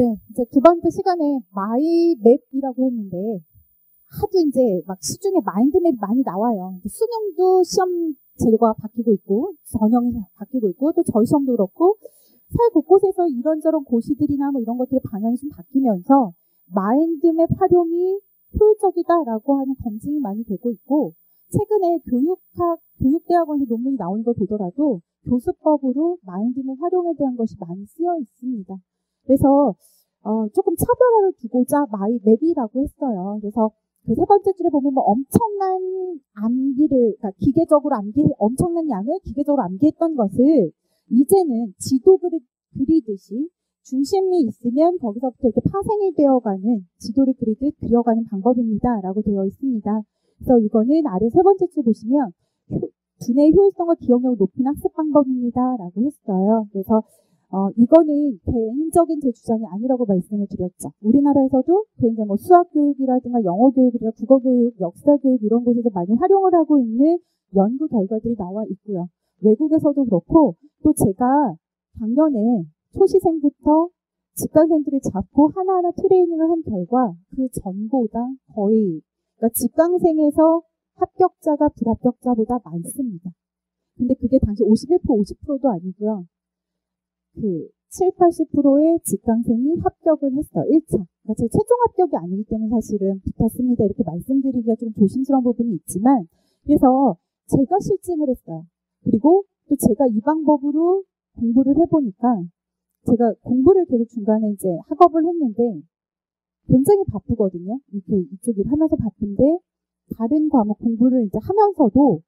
네, 이제 두 번째 시간에 마이맵이라고 했는데 하도 이제 막 시중에 마인드맵이 많이 나와요. 수능도 시험 제도가 바뀌고 있고 전형이 바뀌고 있고 또 저희 시험도 그렇고 사회 곳곳에서 이런저런 고시들이나 뭐 이런 것들의 방향이 좀 바뀌면서 마인드맵 활용이 효율적이다라고 하는 검증이 많이 되고 있고 최근에 교육대학원에서 논문이 나오는 걸 보더라도 교수법으로 마인드맵 활용에 대한 것이 많이 쓰여 있습니다. 그래서 조금 차별화를 두고자 마이맵이라고 했어요. 그래서 그 세 번째 줄에 보면 뭐 엄청난 암기를, 그러니까 엄청난 양을 기계적으로 암기했던 것을 이제는 지도 그리듯이 중심이 있으면 거기서부터 이렇게 파생이 되어가는 지도를 그리듯 그려가는 방법입니다. 라고 되어 있습니다. 그래서 이거는 아래 세 번째 줄 보시면 두뇌의 효율성과 기억력을 높이는 학습 방법입니다. 라고 했어요. 그래서 이거는 개인적인 제 주장이 아니라고 말씀을 드렸죠. 우리나라에서도 굉장히 뭐 수학교육이라든가 영어교육이라든가 국어교육, 역사교육 이런 곳에서 많이 활용을 하고 있는 연구 결과들이 나와 있고요. 외국에서도 그렇고 또 제가 작년에 초시생부터 직강생들을 잡고 하나하나 트레이닝을 한 결과 그 전보다 거의 그러니까 직강생에서 합격자가 불합격자보다 많습니다. 근데 그게 당시 51%, 50%도 아니고요. 7, 80%의 직강생이 합격을 했어요. 1차. 그러니까 제 최종 합격이 아니기 때문에 사실은 붙었습니다. 이렇게 말씀드리기가 좀 조심스러운 부분이 있지만 그래서 제가 실증을 했어요. 그리고 또 제가 이 방법으로 공부를 해보니까 제가 공부를 계속 중간에 이제 학업을 했는데 굉장히 바쁘거든요. 이렇게 이쪽 일 하면서 바쁜데 다른 과목 공부를 이제 하면서도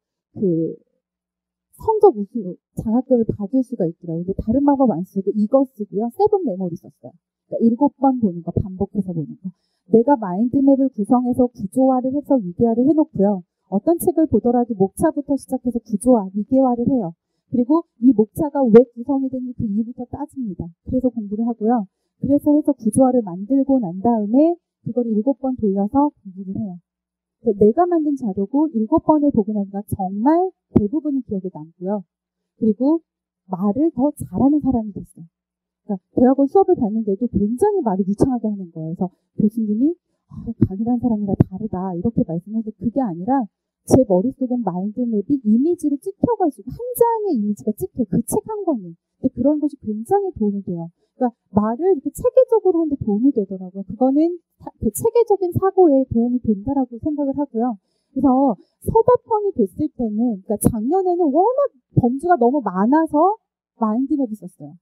성적 우수 장학금을 받을 수가 있더라고요. 근데 다른 방법 안 쓰고 이거 쓰고요. 7 메모리 썼어요. 그러니까 7번 보는 거, 반복해서 보는 거. 내가 마인드맵을 구성해서 구조화를 해서 위계화를 해놓고요. 어떤 책을 보더라도 목차부터 시작해서 구조화, 위계화를 해요. 그리고 이 목차가 왜 구성이 됐는지 그 이유부터 따집니다. 그래서 공부를 하고요. 그래서 해서 구조화를 만들고 난 다음에 그걸 7번 돌려서 공부를 해요. 내가 만든 자료고 7번을 보고 나니까 정말 대부분이 기억에 남고요. 그리고 말을 더 잘하는 사람이 됐어요. 그러니까 대학원 수업을 봤는데도 굉장히 말을 유창하게 하는 거예요. 그래서 교수님이 강의를 한 사람이랑 다르다 이렇게 말씀하는데 그게 아니라 제 머릿속엔 마인드맵이 이미지를 찍혀가지고 한 장의 이미지가 찍혀요. 그 책 한 권이. 근데 그런 것이 굉장히 도움이 돼요. 그러니까 말을 이렇게 체계적으로 하는데 도움이 되더라고요. 그거는 그 체계적인 사고에 도움이 된다라고 생각을 하고요. 그래서 서답형이 됐을 때는, 그러니까 작년에는 워낙 범주가 너무 많아서 마인드맵을 썼어요.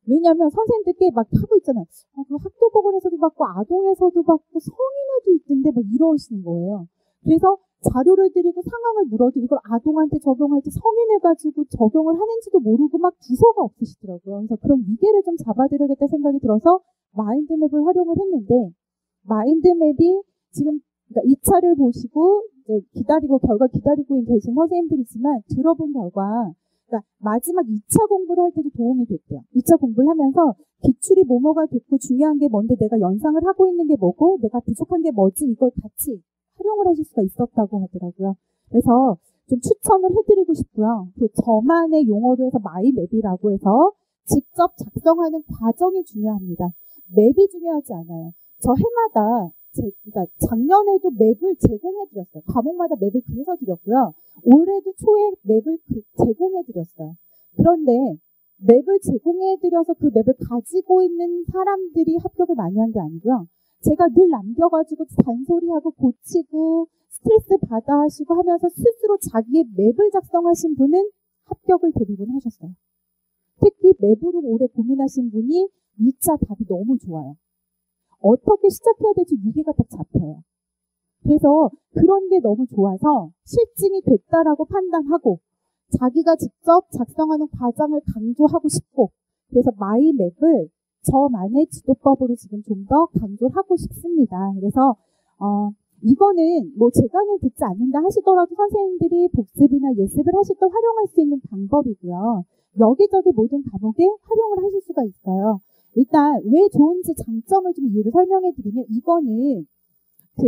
왜냐하면 선생님들께 막 하고 있잖아요. 그 학교보건에서도 받고 아동에서도 받고 성인에도 있던데 막 이러시는 거예요. 그래서 자료를 드리고 상황을 물어도 이걸 아동한테 적용할지 성인을 가지고 적용을 하는지도 모르고 막 두서가 없으시더라고요. 그래서 그런 위계를 좀 잡아드려야겠다 생각이 들어서 마인드맵을 활용을 했는데 마인드맵이 지금 그러니까 2차를 보시고 이제 결과 기다리고 계신 선생님들이지만 들어본 결과 그러니까 마지막 2차 공부를 할 때도 도움이 됐대요. 2차 공부를 하면서 기출이 뭐뭐가 됐고 중요한 게 뭔데 내가 연상을 하고 있는 게 뭐고 내가 부족한 게 뭐지 이걸 같이 활용을 하실 수가 있었다고 하더라고요. 그래서 좀 추천을 해드리고 싶고요. 그 저만의 용어로 해서 마이맵이라고 해서 직접 작성하는 과정이 중요합니다. 맵이 중요하지 않아요. 저 해마다 그러니까 작년에도 맵을 제공해드렸어요. 과목마다 맵을 그려서 드렸고요. 올해도 초에 맵을 제공해드렸어요. 그런데 맵을 제공해드려서 그 맵을 가지고 있는 사람들이 합격을 많이 한 게 아니고요. 제가 늘 남겨가지고 잔소리하고 고치고 스트레스 받아 하시고 하면서 스스로 자기의 맵을 작성하신 분은 합격을 대부분 하셨어요. 특히 맵으로 오래 고민하신 분이 2차 답이 너무 좋아요. 어떻게 시작해야 될지 위계가 딱 잡혀요. 그래서 그런 게 너무 좋아서 실증이 됐다라고 판단하고 자기가 직접 작성하는 과정을 강조하고 싶고 그래서 마이맵을 저만의 지도법으로 지금 좀 더 강조하고 싶습니다. 그래서 이거는 뭐 제 강의를 듣지 않는다 하시더라도 선생님들이 복습이나 예습을 하실 때 활용할 수 있는 방법이고요. 여기저기 모든 과목에 활용을 하실 수가 있어요. 일단 왜 좋은지 장점을 좀 이유를 설명해 드리면 이거는 그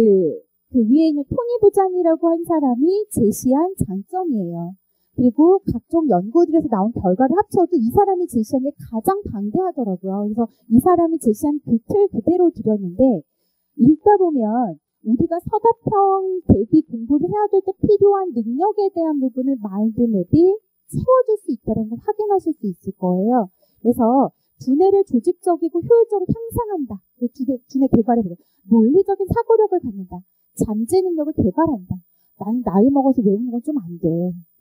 위에 있는 토니 부장이라고 한 사람이 제시한 장점이에요. 그리고 각종 연구들에서 나온 결과를 합쳐도 이 사람이 제시한 게 가장 방대하더라고요. 그래서 이 사람이 제시한 그 틀 그대로 드렸는데 읽다 보면 우리가 서답형 대비 공부를 해야 될 때 필요한 능력에 대한 부분을 마인드맵이 채워줄 수 있다는 걸 확인하실 수 있을 거예요. 그래서 두뇌를 조직적이고 효율적으로 향상한다. 두뇌 개발해보자. 논리적인 사고력을 갖는다. 잠재 능력을 개발한다. 나는 나이 먹어서 외우는 건 좀 안 돼.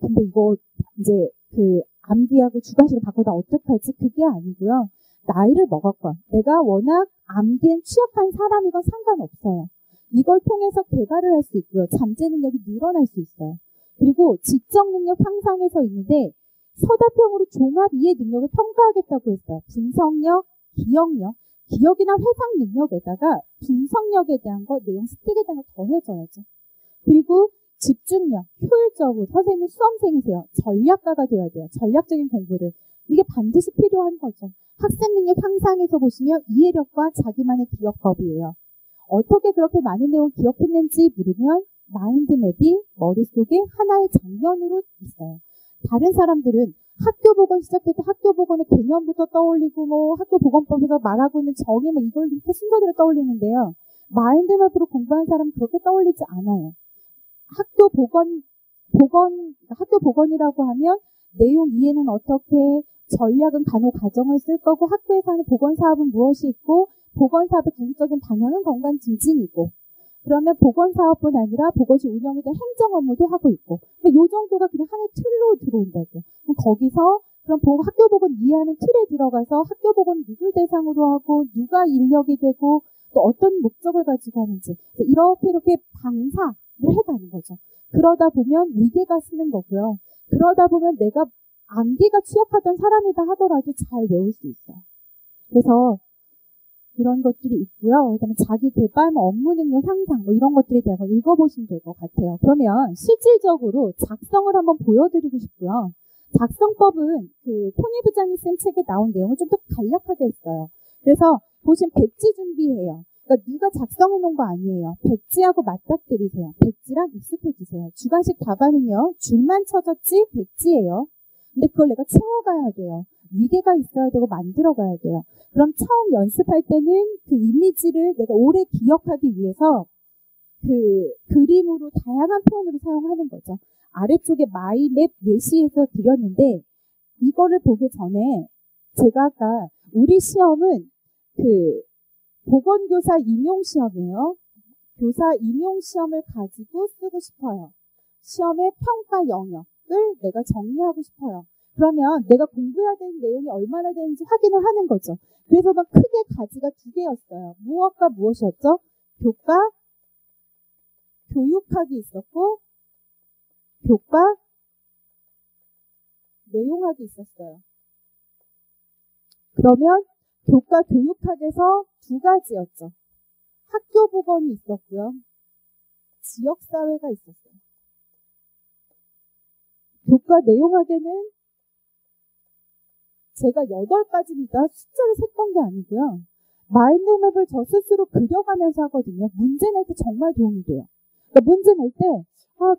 근데 이거 이제 그 암기하고 주관식으로 바꿔다 어떡하지? 그게 아니고요. 나이를 먹었건 내가 워낙 암기엔 취약한 사람이건 상관없어요. 이걸 통해서 개발을 할 수 있고요. 잠재 능력이 늘어날 수 있어요. 그리고 지적 능력 향상에서 있는데 서답형으로 종합 이해 능력을 평가하겠다고 했어요. 분석력, 기억력, 기억이나 회상 능력에다가 분석력에 대한 거, 내용 습득에 대한 거 더해줘야죠. 그리고 집중력, 효율적으로 선생님은 수험생이세요. 전략가가 돼야 돼요. 전략적인 공부를. 이게 반드시 필요한 거죠. 학습 능력 향상에서 보시면 이해력과 자기만의 기억법이에요. 어떻게 그렇게 많은 내용을 기억했는지 물으면 마인드맵이 머릿속에 하나의 장면으로 있어요. 다른 사람들은 학교 보건 시작할 때 학교 보건의 개념부터 떠올리고 뭐 학교 보건법에서 말하고 있는 정의 뭐 이걸 이렇게 순서대로 떠올리는데요. 마인드맵으로 공부한 사람은 그렇게 떠올리지 않아요. 학교 보건이라고 하면 내용 이해는 어떻게, 전략은 간호 과정을 쓸 거고, 학교에서 하는 보건사업은 무엇이 있고, 보건사업의 궁극적인 방향은 건강 증진이고, 그러면 보건사업뿐 아니라 보건실 운영에 대한 행정 업무도 하고 있고, 이 정도가 그냥 하나의 틀로 들어온다고요. 그럼 거기서 그럼 학교 보건 이해하는 틀에 들어가서 학교 보건 누굴 대상으로 하고, 누가 인력이 되고, 또 어떤 목적을 가지고 하는지, 이렇게 방사를 해가는 거죠. 그러다 보면 위계가 쓰는 거고요. 그러다 보면 내가 암기가 취약하던 사람이다 하더라도 잘 외울 수 있어요. 그래서 이런 것들이 있고요. 그다음에 자기 개발, 업무 능력 향상, 이런 것들에 대해서 읽어보시면 될 것 같아요. 그러면 실질적으로 작성을 한번 보여드리고 싶고요. 작성법은 그 토니 부장이 쓴 책에 나온 내용을 좀 더 간략하게 했어요. 그래서 보시면 백지 준비해요. 그러니까 누가 작성해 놓은 거 아니에요. 백지하고 맞닥뜨리세요. 백지랑 익숙해지세요. 주관식 답안은요. 줄만 쳐졌지 백지예요. 근데 그걸 내가 채워가야 돼요. 위계가 있어야 되고 만들어가야 돼요. 그럼 처음 연습할 때는 그 이미지를 내가 오래 기억하기 위해서 그 그림으로 다양한 표현으로 사용하는 거죠. 아래쪽에 마이맵 예시에서 드렸는데 이거를 보기 전에 제가 아까 우리 시험은 그 보건교사 임용시험이에요. 교사 임용시험을 가지고 쓰고 싶어요. 시험의 평가 영역을 내가 정리하고 싶어요. 그러면 내가 공부해야 되는 내용이 얼마나 되는지 확인을 하는 거죠. 그래서 막 크게 가지가 두 개였어요. 무엇과 무엇이었죠? 교과, 교육학이 있었고 교과, 내용학이 있었어요. 그러면 교과, 교육학에서 두 가지였죠. 학교 보건이 있었고요. 지역사회가 있었어요. 교과 내용학에는 제가 8가지입니다. 숫자를 셌던 게 아니고요. 마인드맵을 저 스스로 그려가면서 하거든요. 문제 낼 때 정말 도움이 돼요. 그러니까 문제 낼 때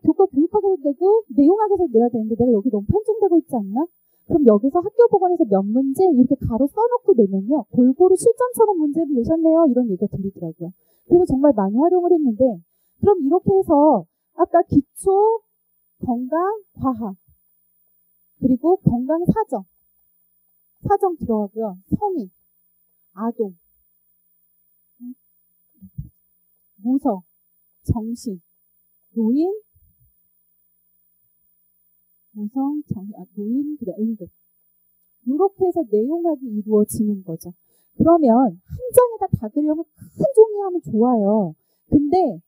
교과 교육학에서 내고 내용학에서 내야 되는데 내가 여기 너무 편중되고 있지 않나? 그럼 여기서 학교 보건에서 몇 문제 이렇게 가로 써놓고 내면요. 골고루 실전처럼 문제를 내셨네요. 이런 얘기가 들리더라고요. 그래서 정말 많이 활용을 했는데 그럼 이렇게 해서 아까 기초, 건강, 과학 그리고 건강 사정 들어가고요. 성인, 아동, 모성, 정신, 노인, 노인, 응급. 이렇게 해서 내용학이 이루어지는 거죠. 그러면 한 장에다 다 그리려면 큰 종이 하면 좋아요. 근데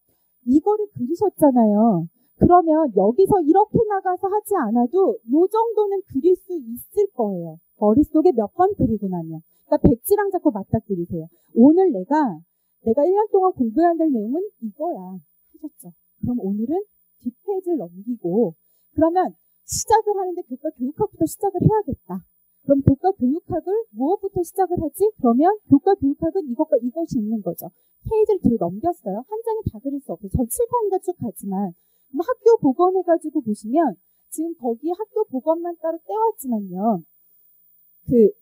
이거를 그리셨잖아요. 그러면 여기서 이렇게 나가서 하지 않아도 이 정도는 그릴 수 있을 거예요. 머릿속에 몇 번 그리고 나면. 그러니까 백지랑 자꾸 맞닥뜨리세요. 오늘 내가 1년 동안 공부해야 될 내용은 이거야. 하셨죠. 그럼 오늘은 뒷페이지를 넘기고 그러면 시작을 하는데 교과 교육학부터 시작을 해야겠다. 그럼 교과 교육학을 무엇부터 시작을 하지? 그러면 교과 교육학은 이것과 이것이 있는 거죠. 페이지를 뒤로 넘겼어요. 한 장에 다 그릴 수 없어요. 전 칠판이가 쭉 가지만 학교 복원해가지고 보시면 지금 거기 학교 보건만 따로 떼왔지만요.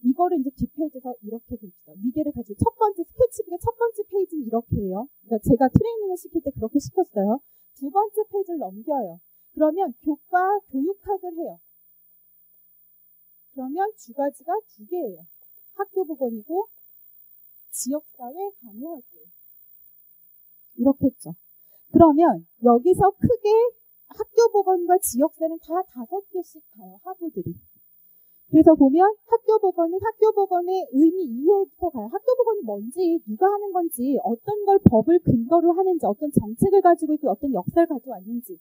이거를 이제 뒷페이지에서 이렇게 봅시다. 위계를 가지고 첫 번째, 스케치북의 첫 번째 페이지는 이렇게 해요. 그러니까 제가 트레이닝을 시킬 때 그렇게 시켰어요. 두 번째 페이지를 넘겨요. 그러면 교과, 교육학을 해요. 그러면 두 가지가 두 개예요. 학교 보건이고 지역사회 간호학이에요. 이렇게 했죠. 그러면 여기서 크게 학교 보건과 지역사회는 다 5개씩 가요. 하부들이. 그래서 보면 학교 보건의 의미 이해부터 가요. 학교 보건이 뭔지, 누가 하는 건지, 어떤 걸 법을 근거로 하는지, 어떤 정책을 가지고 있고 어떤 역사를 가져왔는지,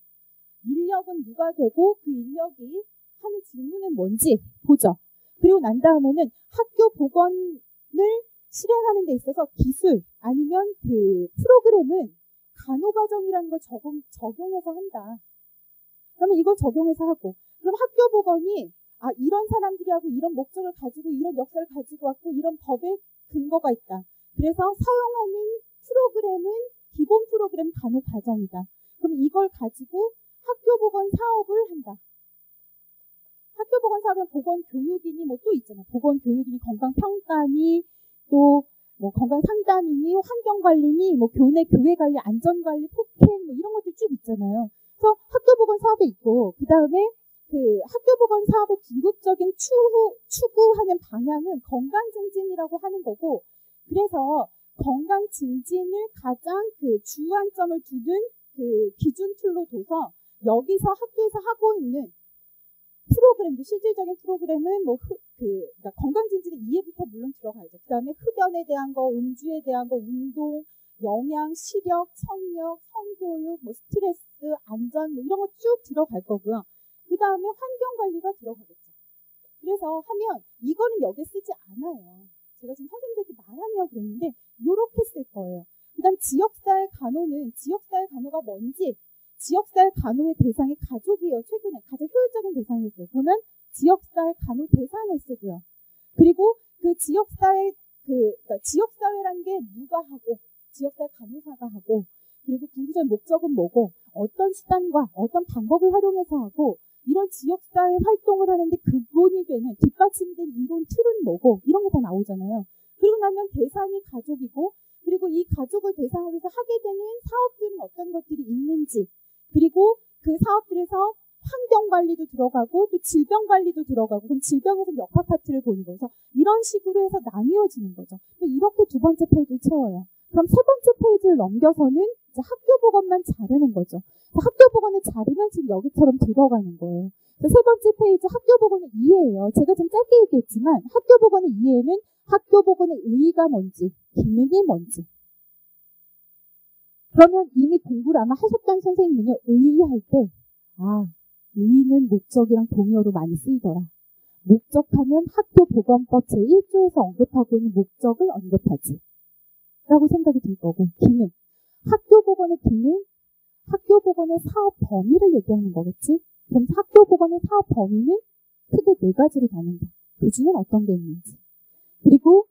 인력은 누가 되고 그 인력이 하는 직무는 뭔지 보죠. 그리고 난 다음에는 학교 보건을 실행하는 데 있어서 기술 아니면 그 프로그램은 간호과정이라는 걸 적용해서 한다. 그러면 이걸 적용해서 하고, 그럼 학교 보건이 이런 사람들이 하고 이런 목적을 가지고 이런 역사를 가지고 왔고 이런 법의 근거가 있다. 그래서 사용하는 프로그램은 기본 프로그램 간호과정이다. 그럼 이걸 가지고 학교 보건 사업을 한다. 학교 보건 사업은 보건교육인이 뭐 또 있잖아. 보건교육인이 건강평가니 또 뭐 건강상담이니 환경관리니 뭐 교회관리, 안전관리, 폭행 뭐 이런 것들 쭉 있잖아요. 그래서 학교 보건 사업에 있고 그 다음에 그 학교 보건 사업의 궁극적인 추구하는 방향은 건강 증진이라고 하는 거고, 그래서 건강 증진을 가장 그 주안점을 두는 그 기준 툴로 둬서 여기서 학교에서 하고 있는 프로그램도 실질적인 프로그램은 그러니까 건강 증진의 이해부터 물론 들어가야죠. 그다음에 흡연에 대한 거, 음주에 대한 거, 운동, 영양, 시력, 청력, 성교육, 뭐 스트레스, 안전 뭐 이런 거 쭉 들어갈 거고요. 그 다음에 환경관리가 들어가겠죠. 그래서 하면 이거는 여기에 쓰지 않아요. 제가 지금 선생님들한테 말하려고 그랬는데 이렇게 쓸 거예요. 그 다음 지역사회 간호가 뭔지, 지역사회 간호의 대상이 가족이에요. 최근에 가장 효율적인 대상이었어요. 그러면 지역사회 간호 대상을 쓰고요. 그리고 그 그러니까 지역사회라는 게 누가 하고, 지역사회 간호사가 하고, 그리고 궁극적인 목적은 뭐고, 어떤 수단과 어떤 방법을 활용해서 하고, 이런 지역사회 활동을 하는데 근본이 되는 뒷받침된 이론 틀은 뭐고, 이런 게 다 나오잖아요. 그리고 나면 대상이 가족이고, 그리고 이 가족을 대상으로 해서 하게 되는 사업들은 어떤 것들이 있는지, 그리고 그 사업들에서 환경관리도 들어가고 또 질병관리도 들어가고, 그럼 질병에서 역학 파트를 보는 거죠. 이런 식으로 해서 나뉘어지는 거죠. 이렇게 두 번째 페이지를 채워요. 그럼 세 번째 페이지를 넘겨서는 이제 학교 보건만 자르는 거죠. 학교 보건을 자르면 지금 여기처럼 들어가는 거예요. 세 번째 페이지 학교 보건의 이해예요. 제가 좀 짧게 얘기했지만 학교 보건의 이해는 학교 보건의 의의가 뭔지, 기능이 뭔지. 그러면 이미 공부를 아마 하셨던 선생님은요, 의의할 때 의의는 목적이랑 동의어로 많이 쓰이더라. 목적하면 학교보건법 제1조에서 언급하고 있는 목적을 언급하지 라고 생각이 들 거고, 기능, 학교보건의 기능, 학교보건의 사업 범위를 얘기하는 거겠지. 그럼 학교보건의 사업 범위는 크게 4가지로 나눈다. 그 중엔 어떤 게 있는지. 그리고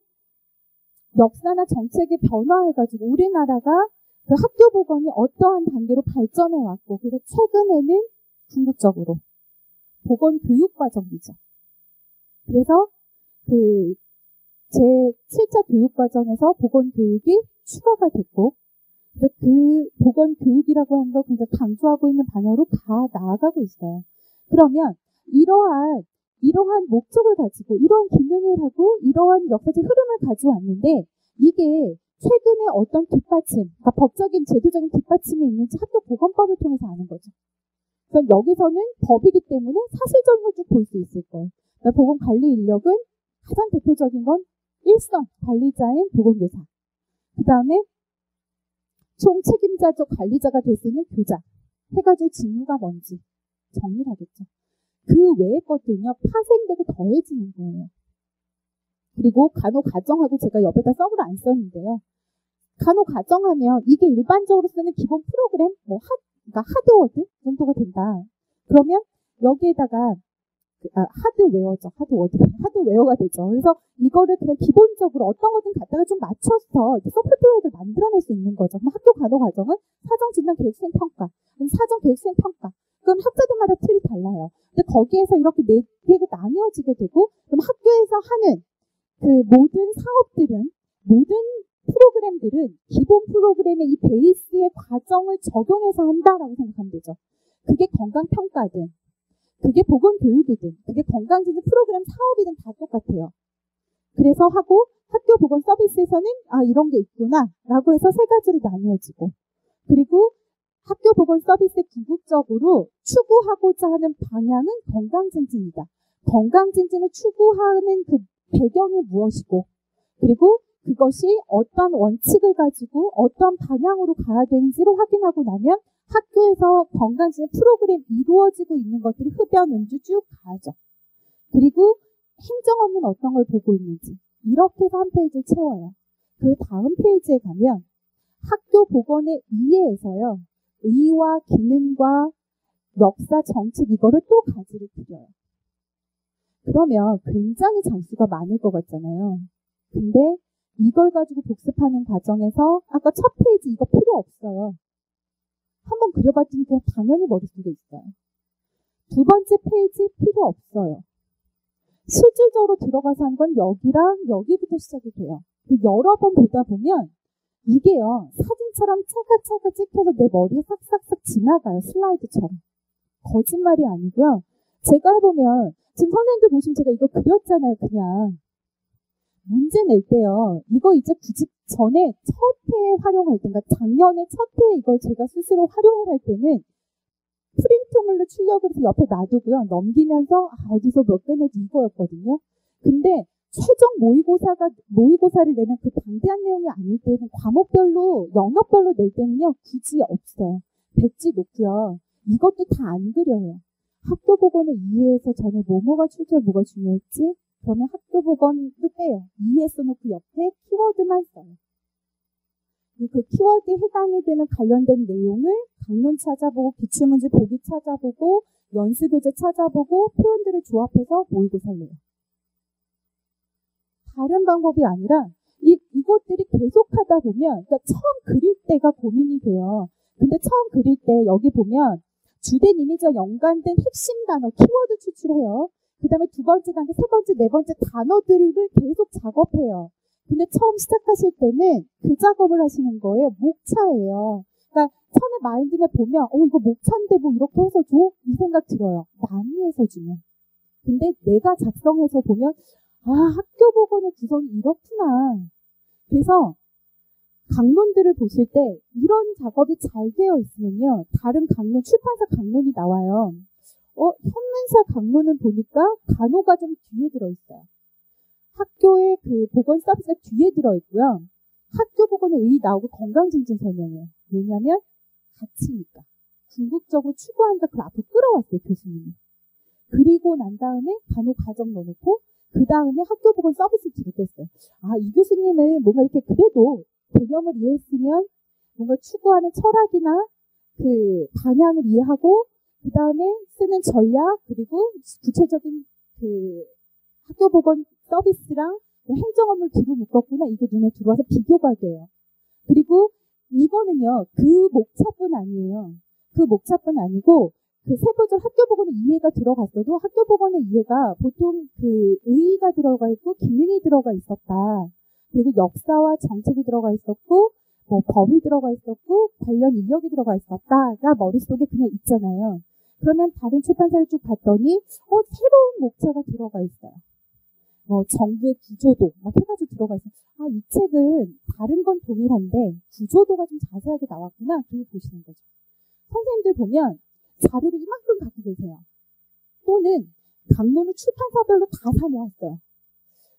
역사나 정책의 변화해가지고 우리나라가 그 학교보건이 어떠한 단계로 발전해왔고, 그래서 최근에는 궁극적으로 보건교육과정이죠. 그래서 그 제7차 교육과정에서 보건교육이 추가가 됐고, 그래서 그 보건교육이라고 하는 걸 굉장히 강조하고 있는 방향으로 다 나아가고 있어요. 그러면 이러한 목적을 가지고 이러한 기능을 하고 이러한 역사적 흐름을 가져왔는데, 이게 최근에 어떤 뒷받침, 그러니까 법적인 제도적인 뒷받침이 있는지 학교보건법을 통해서 아는 거죠. 그럼 여기서는 법이기 때문에 사실적인 걸 쭉 볼 수 있을 거예요. 보건관리 인력은 가장 대표적인 건 일선 관리자인 보건교사, 그 다음에 총 책임자적 관리자가 될 수 있는 교장 해가지고 직무가 뭔지 정리를 하겠죠. 그 외의 것들은요, 파생되고 더해지는 거예요. 그리고 간호가정하고 제가 옆에다 썸을 안 썼는데요. 간호가정하면 이게 일반적으로 쓰는 기본 프로그램, 그러니까 하드워드 정도가 된다. 그러면 여기에다가 하드웨어죠. 하드웨어가 되죠. 그래서 이거를 그냥 기본적으로 어떤 거든 갖다가 좀 맞춰서 소프트웨어를 만들어낼 수 있는 거죠. 그럼 학교 간호과정은 사정진단계획수행평가, 사정계획수행평가. 그건 학자들마다 틀이 달라요. 근데 거기에서 이렇게 네 개가 나뉘어지게 되고, 그럼 학교에서 하는 그 모든 사업들은, 모든 프로그램들은 기본 프로그램의 이 베이스의 과정을 적용해서 한다라고 생각하면 되죠. 그게 건강평가든, 그게 보건교육이든, 그게 건강진진 프로그램 사업이든 다 똑같아요. 그래서 하고 학교 보건 서비스에서는 이런 게 있구나 라고 해서 세 가지로 나뉘어지고, 그리고 학교 보건 서비스 궁극적으로 추구하고자 하는 방향은 건강진진이다. 건강진진을 추구하는 그 배경이 무엇이고, 그리고 그것이 어떤 원칙을 가지고 어떤 방향으로 가야 되는지를 확인하고 나면 학교에서 건강진진 프로그램이 이루어지고 있는 것들이 흡연, 음주 쭉 가죠. 그리고 행정 업무는 어떤 걸 보고 있는지 이렇게 해서 한 페이지를 채워요. 그 다음 페이지에 가면 학교 보건의 이해에서요. 의와 기능과 역사, 정책 이거를 또 가지를 드려요. 그러면 굉장히 장수가 많을 것 같잖아요. 근데 이걸 가지고 복습하는 과정에서 아까 첫 페이지 이거 필요 없어요. 한번 그려봤더니 그냥 당연히 머릿속에 있어요. 두 번째 페이지 필요 없어요. 실질적으로 들어가서 한 건 여기랑 여기부터 시작이 돼요. 여러 번 보다 보면 이게요. 사진처럼 차각차각 찍혀서 내 머리에 싹싹싹 지나가요. 슬라이드처럼. 거짓말이 아니고요. 제가 해보면 지금 선생님들 보시면 제가 이거 그렸잖아요. 그냥. 문제 낼 때요. 이거 이제 구직 전에 첫 해에 활용할 때, 그러니까 작년에 첫 해에 이걸 제가 스스로 활용을 할 때는 프린트물로 출력을 해서 옆에 놔두고요. 넘기면서 어디서 몇 개 내지 이거였거든요. 근데 최종 모의고사를 내는 그 방대한 내용이 아닐 때는 과목별로, 영역별로 낼 때는요. 굳이 없어요. 백지 놓고요. 이것도 다 안 그려요. 학교 보건의 이해에서 전에 뭐가 출제 뭐가 중요했지? 그러면 학교 보건도 빼요. 이해 써놓고 옆에 키워드만 써요. 그 키워드에 해당이 되는 관련된 내용을 강론 찾아보고 기출문제 보기 찾아보고 연수교재 찾아보고 표현들을 조합해서 모의고사를 내요. 다른 방법이 아니라 이것들이 계속하다 보면 그러니까 처음 그릴 때가 고민이 돼요. 근데 처음 그릴 때 여기 보면 주된 이미지와 연관된 핵심 단어 키워드 추출해요. 그 다음에 두 번째 단계, 세 번째, 네 번째 단어들을 계속 작업해요. 근데 처음 시작하실 때는 그 작업을 하시는 거예요. 목차예요. 그러니까 처음에 마인드맵 보면 이거 목차인데 뭐 이렇게 해서 줘? 이 생각 들어요. 남이 해서 주면. 근데 내가 작성해서 보면 학교 보건의 구성이 이렇구나. 그래서 강론들을 보실 때 이런 작업이 잘 되어 있으면요. 다른 강론, 출판사 강론이 나와요. 현문사 강론은 보니까 단어가 좀 뒤에 들어있어요. 학교의 그 보건 서비스가 뒤에 들어있고요. 학교 보건의 의 나오고 건강진진 설명해요. 왜냐하면 가치니까. 궁극적으로 추구한다. 그걸 앞으로 끌어왔어요. 교수님이. 그리고 난 다음에 간호 과정 넣어놓고 그 다음에 학교 보건 서비스 뒤로 뺐어요. 이 교수님은 뭔가 이렇게 그래도 개념을 이해했으면 뭔가 추구하는 철학이나 그 방향을 이해하고 그 다음에 쓰는 전략 그리고 구체적인 그 학교 보건 서비스랑 행정 업무를 뒤로 묶었구나. 이게 눈에 들어와서 비교가 돼요. 그리고 이거는요. 그 목차뿐 아니에요. 그 목차뿐 아니고 그 세부적 학교 보건의 이해가 들어갔어도 학교 보건의 이해가 보통 그 의의가 들어가 있고 기능이 들어가 있었다. 그리고 역사와 정책이 들어가 있었고 뭐 법이 들어가 있었고 관련 인력이 들어가 있었다가 머릿속에 그냥 있잖아요. 그러면 다른 출판사를 쭉 봤더니 새로운 목차가 들어가 있어요. 정부의 구조도 막 해가지고 들어가 있어요. 이 책은 다른 건 동일한데 구조도가 좀 자세하게 나왔구나. 그걸 보시는 거죠. 선생님들 보면 자료를 이만큼 갖고 계세요. 또는 강론을 출판사별로 다 사 모았어요.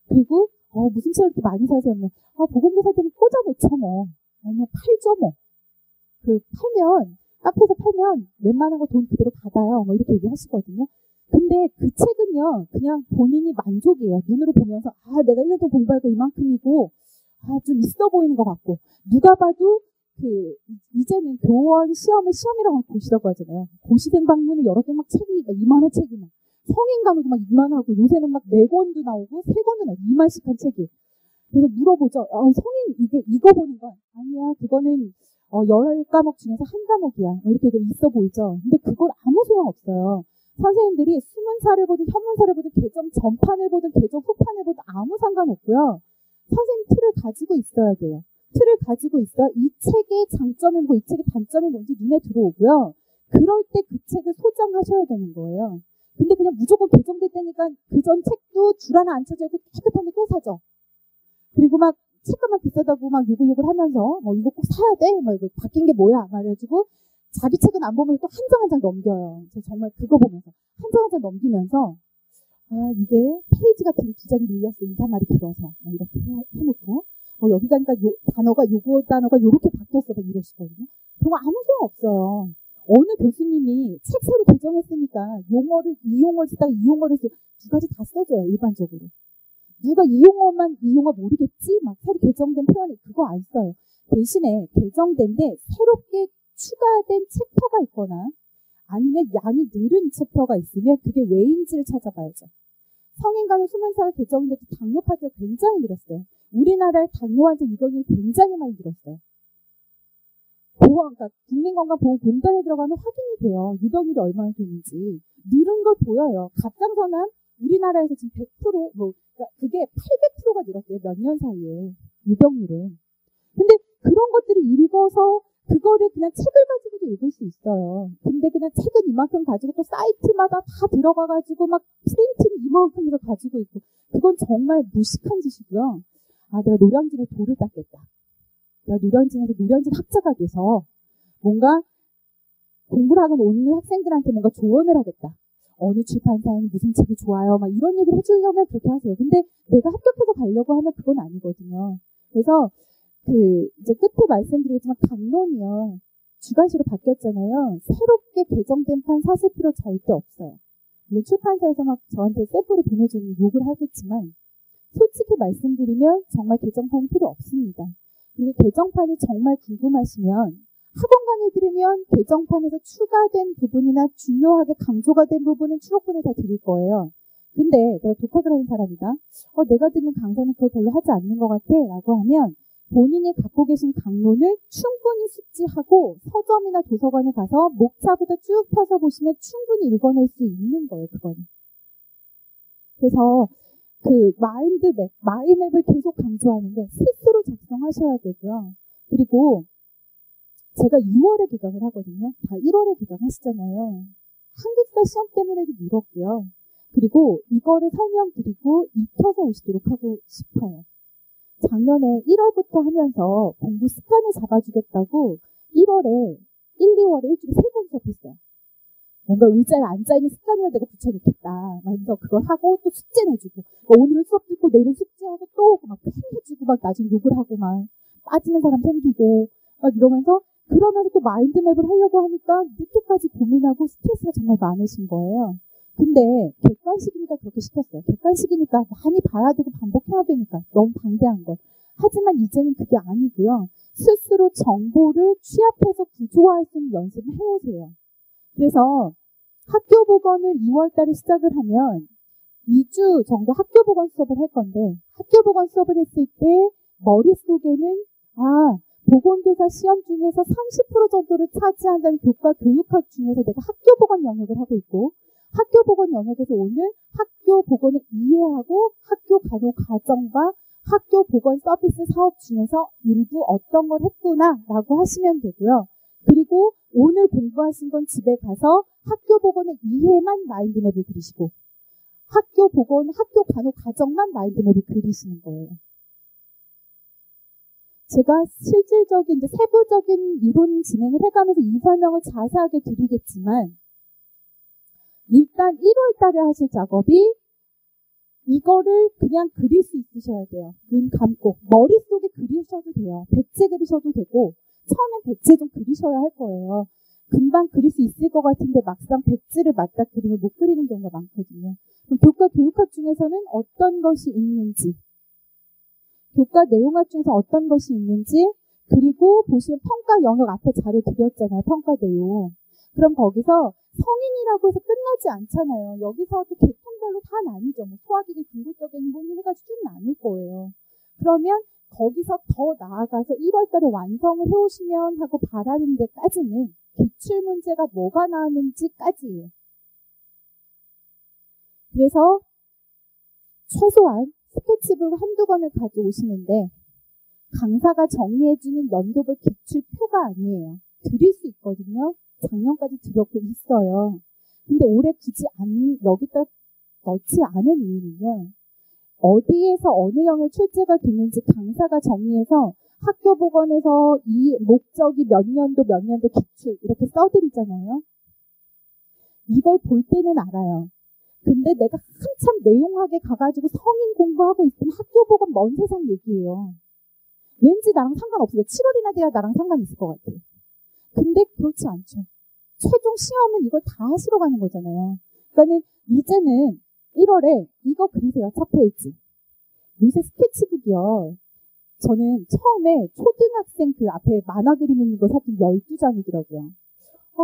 그리고 무슨 책을 이렇게 많이 사세요? 보건교사 때문에 꽂아놓죠 뭐. 아니면 팔죠 뭐. 팔면 카페에서 팔면 웬만한 거 돈 그대로 받아요. 뭐 이렇게 얘기하시거든요. 근데 그 책은요. 그냥 본인이 만족이에요. 눈으로 보면서 내가 1년 동안 공부할 거 이만큼이고 좀 있어 보이는 것 같고 누가 봐도 이제는 교원 시험이라고 보시라고 하잖아요. 고시생 방문을 열었을 때 막 책이 이만한 책이 막 성인 간호도 막 이만하고 요새는 막 4권도 나오고 3권도 나오고 2만씩 한 책이. 그래서 물어보죠. 성인 이거 보는 거 아니야. 그거는 10과목 중에서 한 과목이야. 이렇게 있어 보이죠? 근데 그건 아무 소용없어요. 선생님들이 수문사를 보든 현문사를 보든 개정 전판을 보든 개정 후판을 보든 아무 상관없고요. 선생님 틀을 가지고 있어야 돼요. 틀을 가지고 있어야 이 책의 장점이 뭐고 이 책의 단점이 뭔지 눈에 들어오고요. 그럴 때 그 책을 소장하셔야 되는 거예요. 근데 그냥 무조건 개정될 때니까 그 전 책도 줄 하나 안 쳐져 있고 깨끗한데 또 사죠. 그리고 막 책값만 비싸다고 막 욕을 하면서 이거 꼭 사야 돼? 막 이거 바뀐 게 뭐야? 말해가지고 자기 책은 안 보면서 또 한 장 한 장 넘겨요. 저 정말 그거 보면서 한 장 한 장 넘기면서 이게 페이지가 두 장이 밀렸어. 2, 3마리 길어서 이렇게 해놓고 여기 가니까 요거 단어가 요렇게 바뀌었어. 막 이러시거든요. 그거 아무 소용 없어요. 어느 교수님이 책 새로 개정했으니까 이 용어를 쓰다가 이 용어를 쓰고 두 가지 다 써줘요. 일반적으로. 누가 이 용어 모르겠지? 막 새로 개정된 표현이 그거 안 써요. 대신에 개정된데 새롭게 추가된 챕터가 있거나 아니면 양이 늘은 챕터가 있으면 그게 왜인지를 찾아봐야죠. 성인 간호 수면사가 개정됐을 때 당뇨 파트가 굉장히 늘었어요. 우리나라의 당뇨 환자 유병률이 굉장히 많이 늘었어요. 그러니까 국민건강보험공단에 들어가면 확인이 돼요. 유병률이 얼마나 되는지. 늘은 걸 보여요. 갑상선암 우리나라에서 지금 100% 그러니까 그게 800%가 늘었대요. 몇 년 사이에 유병률은. 근데 그런 것들을 읽어서 그거를 그냥 책을 가지고도 읽을 수 있어요. 근데 그냥 책은 이만큼 가지고 또 사이트마다 다 들어가가지고 막 프린트는 이만큼에서 가지고 있고 그건 정말 무식한 짓이고요. 내가 노량진에 돌을 닦겠다. 내가 노량진에서 노량진 학자가 돼서 뭔가 공부를 하고 오는 학생들한테 뭔가 조언을 하겠다. 어느 출판사에는 무슨 책이 좋아요. 막 이런 얘기를 해주려면 그렇게 하세요. 근데 내가 합격해서 가려고 하면 그건 아니거든요. 그래서 이제 끝에 말씀드리겠지만 강론이요. 주간시로 바뀌었잖아요. 새롭게 개정된 판 사실 필요 절대 없어요. 물론 출판사에서 막 저한테 샘플을 보내주는 욕을 하겠지만 솔직히 말씀드리면 정말 개정판이 필요 없습니다. 그리고 개정판이 정말 궁금하시면 학원 강의 들으면 개정판에서 추가된 부분이나 중요하게 강조가 된 부분은 추록본을 다 드릴 거예요. 근데 내가 독학을 하는 사람이다. 내가 듣는 강사는 그걸 별로 하지 않는 것 같아 라고 하면 본인이 갖고 계신 강론을 충분히 숙지하고 서점이나 도서관에 가서 목차부터 쭉 펴서 보시면 충분히 읽어낼 수 있는 거예요. 그거는. 그래서 마인맵을 계속 강조하는데 스스로 작성하셔야 되고요. 그리고 제가 2월에 개강을 하거든요. 다 1월에 개강하시잖아요. 한국사 시험 때문에도 미뤘고요. 그리고 이거를 설명드리고 익혀서 오시도록 하고 싶어요. 작년에 1월부터 하면서 공부 습관을 잡아주겠다고 1월에 1, 2월에 일주일에 3번 수업했어요. 뭔가 의자에 앉아있는 습관이라 내가 붙여놓겠다. 그래서 그걸 하고 또 숙제 내주고 오늘은 수업 듣고 내일은 숙제하고 또 막 해주고 막 나중에 욕을 하고 막 빠지는 사람 생기고 막 이러면서 그러면서 또 마인드맵을 하려고 하니까 늦게까지 고민하고 스트레스가 정말 많으신 거예요. 근데 객관식이니까 그렇게 시켰어요. 객관식이니까 많이 봐야 되고 반복해야 되니까 너무 방대한 걸. 하지만 이제는 그게 아니고요. 스스로 정보를 취합해서 구조화할 수 있는 연습을 해오세요. 그래서 학교보건을 2월 달에 시작을 하면 2주 정도 학교보건 수업을 할 건데 학교보건 수업을 했을 때 머릿속에는 보건교사 시험 중에서 30% 정도를 차지한다는 교과 교육학 중에서 내가 학교보건 영역을 하고 있고 학교보건 영역에서 오늘 학교보건을 이해하고 학교 간호 과정과 학교보건 서비스 사업 중에서 일부 어떤 걸 했구나라고 하시면 되고요. 그리고 오늘 공부하신 건 집에 가서 학교보건의 이해만 마인드맵을 그리시고 학교보건, 학교 간호 과정만 마인드맵을 그리시는 거예요. 제가 실질적인 이제 세부적인 이론 진행을 해가면서 이 설명을 자세하게 드리겠지만 일단 1월 달에 하실 작업이 이거를 그냥 그릴 수 있으셔야 돼요. 눈 감고 머릿속에 그리셔도 돼요. 백제 그리셔도 되고 처음엔 백제 좀 그리셔야 할 거예요. 금방 그릴 수 있을 것 같은데 막상 백지를 맞닥뜨리면 못 그리는 경우가 많거든요. 그럼 교과 교육학 중에서는 어떤 것이 있는지 교과 내용학 중에서 어떤 것이 있는지 그리고 보시면 평가 영역 앞에 자료 드렸잖아요. 평가 내용. 그럼 거기서 성인이라고 해서 끝나지 않잖아요. 여기서도 계통별로 다 나뉘죠. 소화기계, 중국적인 분이 해가지고 쭉 나눌 거예요. 그러면 거기서 더 나아가서 1월 달에 완성을 해오시면 하고 바라는 데까지는 기출문제가 뭐가 나왔는지까지예요. 그래서 최소한 스케치북 한두 권을 가져오시는데 강사가 정리해주는 연도별 기출표가 아니에요. 드릴 수 있거든요. 작년까지 드렸고 있어요. 근데 올해 굳이 여기다 넣지 않은 이유는요. 어디에서 어느 형을 출제가 됐는지 강사가 정리해서 학교보건에서 이 목적이 몇 년도 기출 이렇게 써드리잖아요. 이걸 볼 때는 알아요. 근데 내가 한참 내용하게 가가지고 성인 공부하고 있으면 학교보건 먼 세상 얘기예요. 왠지 나랑 상관없어요. 7월이나 돼야 나랑 상관 있을 것 같아요. 근데 그렇지 않죠. 최종 시험은 이걸 다 하시러 가는 거잖아요. 그러니까는 이제는 1월에 이거 그리세요. 첫 페이지. 요새 스케치북이요. 저는 처음에 초등학생 그 앞에 만화 그림 있는 거 샀더니 12장이더라고요.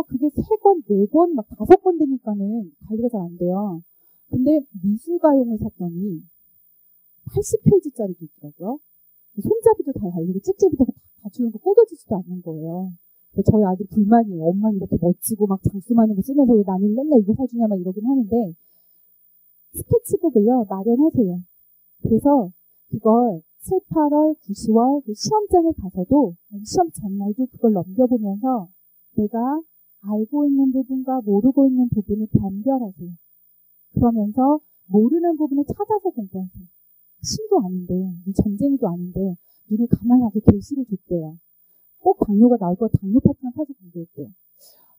그게 3권, 4권, 막 5권 되니까는 관리가 잘 안 돼요. 근데 미술가용을 샀더니 80페이지짜리도 있더라고요. 손잡이도 다 달리고 찍찍이도 다 갖추는 거 꾸겨지지도 않는 거예요. 저희 아들 불만이에요. 엄마는 이렇게 멋지고 막 장수 많은 거 쓰면서 왜 나는 맨날 이거 사주냐 막 이러긴 하는데 스케치북을요 마련하세요. 그래서 그걸 7, 8월, 9, 10월 시험장에 가서도 시험 전날도 그걸 넘겨보면서 내가 알고 있는 부분과 모르고 있는 부분을 변별하세요. 그러면서 모르는 부분을 찾아서 공부하세요. 신도 아닌데, 점쟁이도 아닌데 눈을 가만히 하고 계시를 줬대요. 꼭 당뇨가 나올 것 같아 당뇨 파트만 펴서 공부했대요.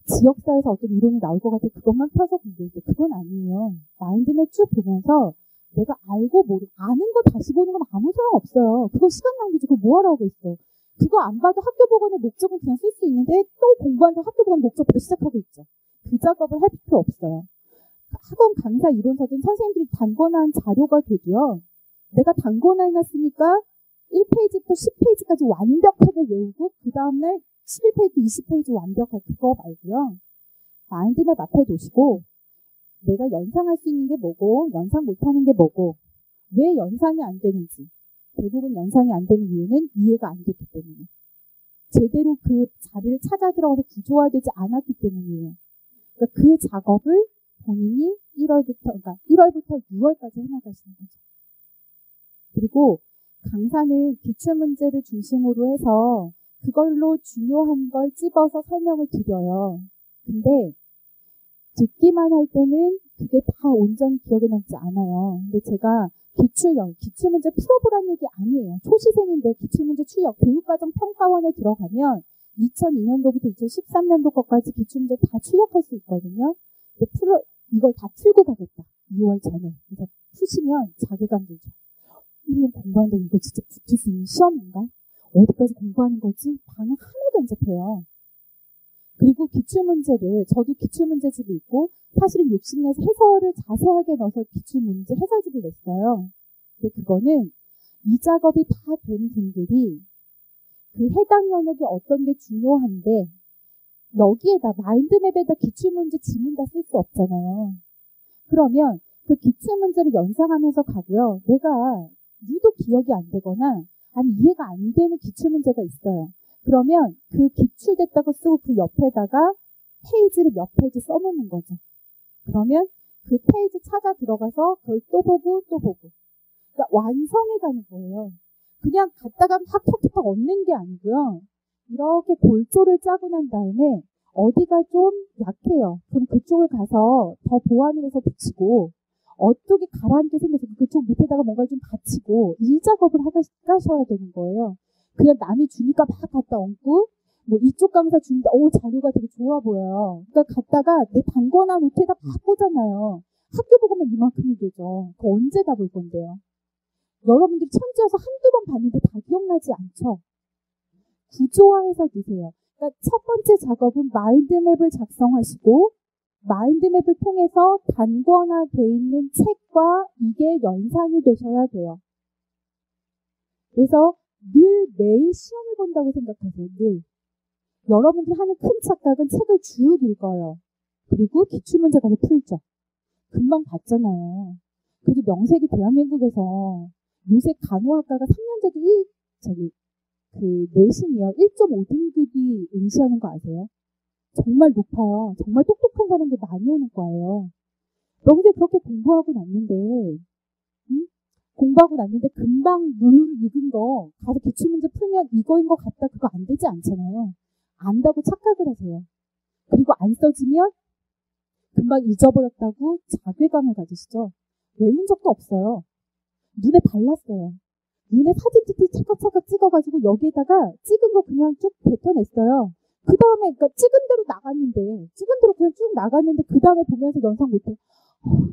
지역사에서 어떤 이론이 나올 것 같아 그것만 펴서 공부했대요. 그건 아니에요. 마인드맵 쭉 보면서 내가 알고 모르고 아는 거 다시 보는 건 아무 소용없어요. 그거 시간 낭비지. 그거 뭐하러 하고 있어. 그거 안 봐도 학교보건의 목적은 그냥 쓸 수 있는데 또 공부한다고 학교보건 목적부터 시작하고 있죠. 그 작업을 할 필요 없어요. 학원 강사 이론서든 선생님들이 단권화한 자료가 되고요. 내가 단권화해놨으니까 1페이지부터 10페이지까지 완벽하게 외우고 그 다음날 11페이지, 20페이지 완벽하게 그거 말고요. 마인드맵 앞에 두시고 내가 연상할 수 있는 게 뭐고 연상 못하는 게 뭐고 왜 연상이 안 되는지 대부분 연상이 안 되는 이유는 이해가 안 됐기 때문에 제대로 그 자리를 찾아 들어가서 구조화되지 않았기 때문이에요. 그러니까 그 작업을 본인이 1월부터 6월까지 해나가시는 거죠. 그리고 강사는 기출문제를 중심으로 해서 그걸로 중요한 걸 찝어서 설명을 드려요. 근데 듣기만 할 때는 그게 다 온전히 기억에 남지 않아요. 근데 제가 기출문제 풀어보라는 얘기 아니에요. 초시생인데 기출문제 출력, 교육과정 평가원에 들어가면 2002년도부터 2013년도 것까지 기출문제 다 출력할 수 있거든요. 근데 이걸 다 풀고 가겠다. 2월 전에. 그래서 푸시면 자괴감 들죠. 1년 공부하는데 이거 진짜 붙을 수 있는 시험인가? 어디까지 공부하는 거지? 방향 하나도 안 잡혀요. 그리고 저도 기출문제집이 있고 사실은 욕심내서 해설을 자세하게 넣어서 기출문제 해설집을 냈어요. 근데 그거는 이 작업이 다 된 분들이 그 해당 영역이 어떤 게 중요한데 여기에다 마인드맵에다 기출문제 지문 다 쓸 수 없잖아요. 그러면 그 기출문제를 연상하면서 가고요. 내가 유독 기억이 안 되거나 아니 이해가 안 되는 기출문제가 있어요. 그러면 그 기출됐다고 쓰고 그 옆에다가 페이지를 몇 페이지 써놓는 거죠. 그러면 그 페이지 찾아 들어가서 그걸 또 보고 또 보고. 그러니까 완성해 가는 거예요. 그냥 갔다가 막 톡톡 얻는 게 아니고요. 이렇게 골조를 짜고 난 다음에 어디가 좀 약해요. 그럼 그쪽을 가서 더 보완을 해서 붙이고 어떻게 가라앉게 생겨서 그쪽 밑에다가 뭔가를 좀 받치고 이 작업을 하셔야 되는 거예요. 그냥 남이 주니까 막 갖다 얹고 뭐 이쪽 강사 주는데 자료가 되게 좋아 보여요. 그러니까 갔다가 내 단권화 노트에다 막 보잖아요. 학교 보고만 이만큼이 되죠. 그거 언제 다 볼 건데요. 여러분들이 천재여서 한두 번 봤는데 다 기억나지 않죠. 구조화해서 드세요. 그러니까 첫 번째 작업은 마인드맵을 작성하시고 마인드맵을 통해서 단권화되어 있는 책과 이게 연상이 되셔야 돼요. 그래서 늘 매일 시험을 본다고 생각하세요. 늘. 여러분들이 하는 큰 착각은 책을 쭉 읽어요. 그리고 기출문제 가서 풀죠. 금방 봤잖아요. 그래도 명색이 대한민국에서 요새 간호학과가 3년제도 그 내신이요. 1.5등급이 응시하는 거 아세요? 정말 높아요. 정말 똑똑한 사람들 많이 오는 거예요. 여기서 그렇게 공부하고 났는데, 응? 공부하고 났는데 금방 룰 읽은 거 가서 기출문제 풀면 이거인 것 같다. 그거 안 되지 않잖아요. 안다고 착각을 하세요. 그리고 안 써지면 금방 잊어버렸다고 자괴감을 가지시죠. 외운 적도 없어요. 눈에 발랐어요. 눈에 사진 차각차각 찍어가지고 여기에다가 찍은 거 그냥 쭉 뱉어냈어요. 그 다음에 그러니까 찍은 대로 그냥 쭉 나갔는데 그 다음에 보면서 연상 못해.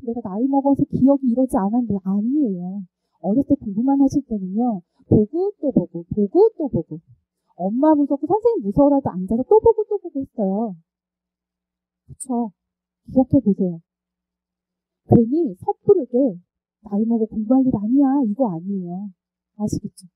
내가 나이 먹어서 기억이 이러지 않았는데 아니에요. 어렸을 때 공부만 하실 때는요. 보고 또 보고 보고 또 보고 엄마 무섭고 선생님 무서워라도 앉아서 또 보고 했어요. 그쵸? 기억해 보세요. 괜히 섣부르게 나이 먹어 공부할 일 아니야 이거 아니에요. 아시겠죠?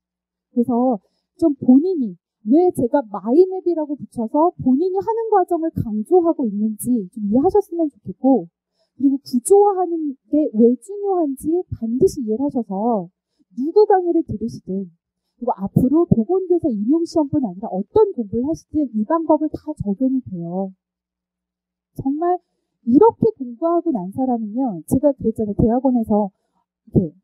그래서 좀 본인이 왜 제가 마이맵이라고 붙여서 본인이 하는 과정을 강조하고 있는지 좀 이해하셨으면 좋겠고, 그리고 구조화하는 게 왜 중요한지 반드시 이해를 하셔서 누구 강의를 들으시든, 그리고 앞으로 보건교사 임용시험뿐 아니라 어떤 공부를 하시든 이 방법을 다 적용이 돼요. 정말 이렇게 공부하고 난 사람은요, 제가 그랬잖아요. 대학원에서 이렇게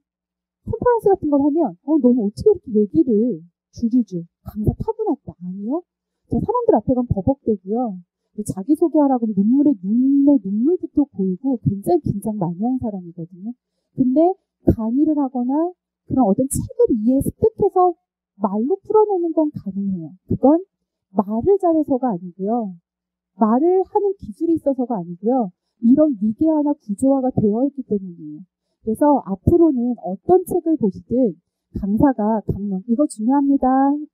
컨퍼런스 같은 걸 하면 너는 어떻게 이렇게 얘기를 줄줄줄 강사 타고났다. 아니요. 저 사람들 앞에 가면 버벅대고요. 자기소개하라고 눈에 눈물부터 보이고 굉장히 긴장 많이 하는 사람이거든요. 근데 강의를 하거나 그런 어떤 책을 습득해서 말로 풀어내는 건 가능해요. 그건 말을 잘해서가 아니고요. 말을 하는 기술이 있어서가 아니고요. 이런 위계화나 구조화가 되어 있기 때문이에요. 그래서 앞으로는 어떤 책을 보시든 강사가 강론, 이거 중요합니다.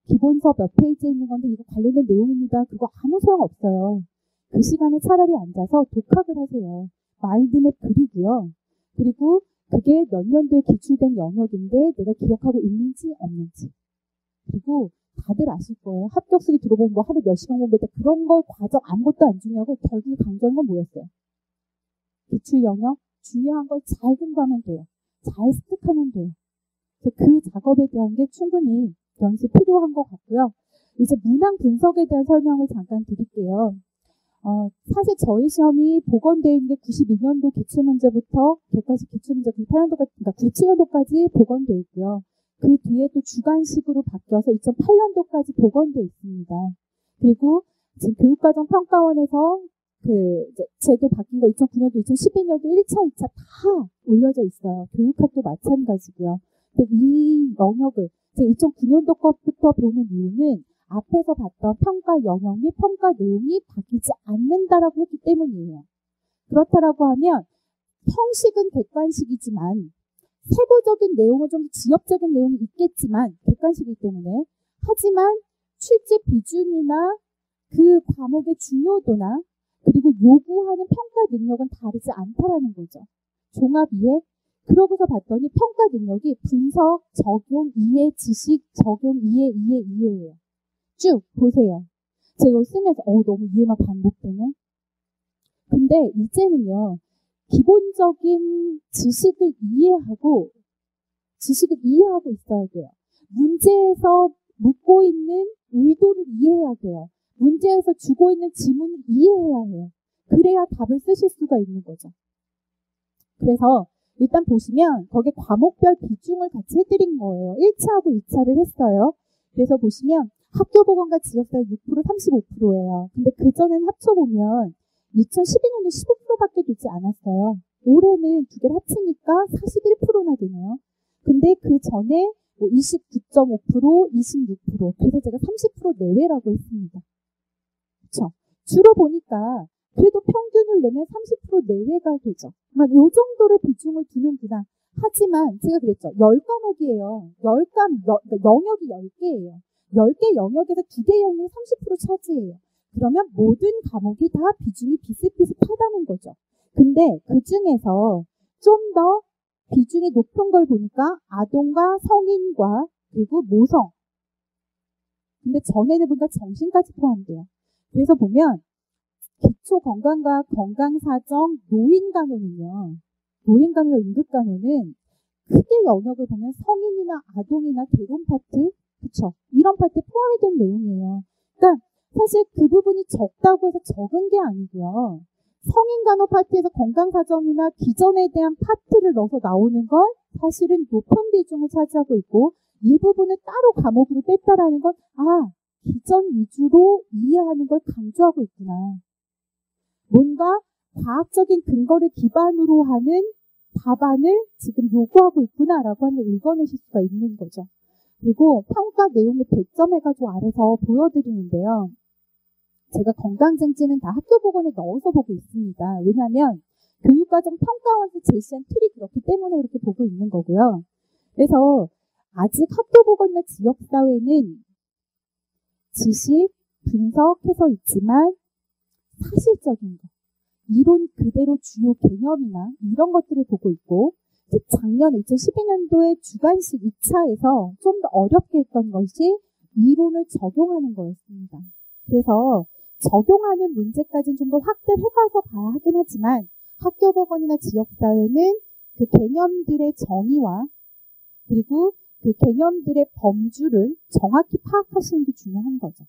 기본서 몇 페이지에 있는 건데 이거 관련된 내용입니다. 그거 아무 소용 없어요. 그 시간에 차라리 앉아서 독학을 하세요. 마인드맵 그리고요. 그리고 그게 몇 년도에 기출된 영역인데 내가 기억하고 있는지 없는지. 그리고 다들 아실 거예요. 합격수기 들어보면 뭐 하루 몇 시간 공부했다. 그런 거 과정 아무것도 안 중요하고 결국에 강조하는 건 뭐였어요? 기출 영역 중요한 걸 잘 공부하면 돼요. 잘 습득하면 돼요. 그래서 그 작업에 대한 게 충분히 연습 필요한 것 같고요. 이제 문항 분석에 대한 설명을 잠깐 드릴게요. 사실 저희 시험이 복원되어 있는 게 92년도 기출문제부터 객관식 기출문제 98년도까지, 그러니까 97년도까지 복원되어 있고요. 그 뒤에 또 주관식으로 바뀌어서 2008년도까지 복원되어 있습니다. 그리고 지금 교육과정평가원에서 이제 제도 바뀐 거 2009년도, 2012년도 1차, 2차 다 올려져 있어요. 교육학도 마찬가지고요. 근데 이 영역을 제가 2009년도 것부터 보는 이유는 앞에서 봤던 평가 영역 및 평가 내용이 바뀌지 않는다라고 했기 때문이에요. 그렇다라고 하면 형식은 객관식이지만 세부적인 내용은 좀 지엽적인 내용이 있겠지만 객관식이기 때문에, 하지만 출제 비중이나 그 과목의 중요도나 그리고 요구하는 평가 능력은 다르지 않다라는 거죠. 종합 이해. 그러고서 봤더니 평가 능력이 분석, 적용, 이해, 지식, 적용, 이해예요. 쭉 보세요. 제가 이거 쓰면서 너무 이해만 반복되네. 근데 이제는요. 기본적인 지식을 이해하고 있어야 돼요. 문제에서 묻고 있는 의도를 이해해야 돼요. 문제에서 주고 있는 지문을 이해해야 해요. 그래야 답을 쓰실 수가 있는 거죠. 그래서 일단 보시면 거기에 과목별 비중을 같이 해드린 거예요. 1차하고 2차를 했어요. 그래서 보시면 학교보건과 지역사회 6%, 35%예요. 근데 그전엔 합쳐보면 2012년에 15%밖에 되지 않았어요. 올해는 두 개를 합치니까 41%나 되네요. 근데 그 전에 29.5%, 26%, 그래서 제가 30% 내외라고 했습니다. 그렇죠? 주로 보니까 그래도 평균을 내면 30% 내외가 되죠. 이 정도의 비중을 두는구나. 하지만 제가 그랬죠. 10과목이에요. 영역이 10개예요. 10개 영역에서 2개 영역이 30% 차지해요. 그러면 모든 과목이 다 비중이 비슷비슷하다는 거죠. 근데 그 중에서 좀 더 비중이 높은 걸 보니까 아동과 성인과 그리고 모성. 근데 전에는 보니까 정신까지 포함돼요. 그래서 보면 기초건강과 건강사정, 노인간호는요. 노인간호나 응급간호는 크게 영역을 보면 성인이나 아동이나 개론 파트, 그쵸? 이런 파트에 포함이 된 내용이에요. 그러니까 사실 그 부분이 적다고 해서 적은 게 아니고요. 성인 간호 파트에서 건강사정이나 기전에 대한 파트를 넣어서 나오는 건 사실은 높은 비중을 차지하고 있고, 이 부분을 따로 과목으로 뺐다라는 건 기전 위주로 이해하는 걸 강조하고 있구나. 뭔가 과학적인 근거를 기반으로 하는 답안을 지금 요구하고 있구나라고 하는 걸 읽어내실 수가 있는 거죠. 그리고 평가 내용의 배점해가지고 아래서 보여드리는데요. 제가 건강증진은 다 학교 보건에 넣어서 보고 있습니다. 왜냐하면 교육과정 평가원에서 제시한 틀이 그렇기 때문에 그렇게 보고 있는 거고요. 그래서 아직 학교 보건이나 지역사회는 지식, 분석해서 있지만 사실적인 거, 이론 그대로 주요 개념이나 이런 것들을 보고 있고, 작년 2012년도에 주관식 2차에서 좀 더 어렵게 했던 것이 이론을 적용하는 거였습니다. 그래서 적용하는 문제까지는 좀 더 확대를 해봐서 봐야 하긴 하지만 학교보건이나 지역사회는 그 개념들의 정의와 그리고 그 개념들의 범주를 정확히 파악하시는 게 중요한 거죠.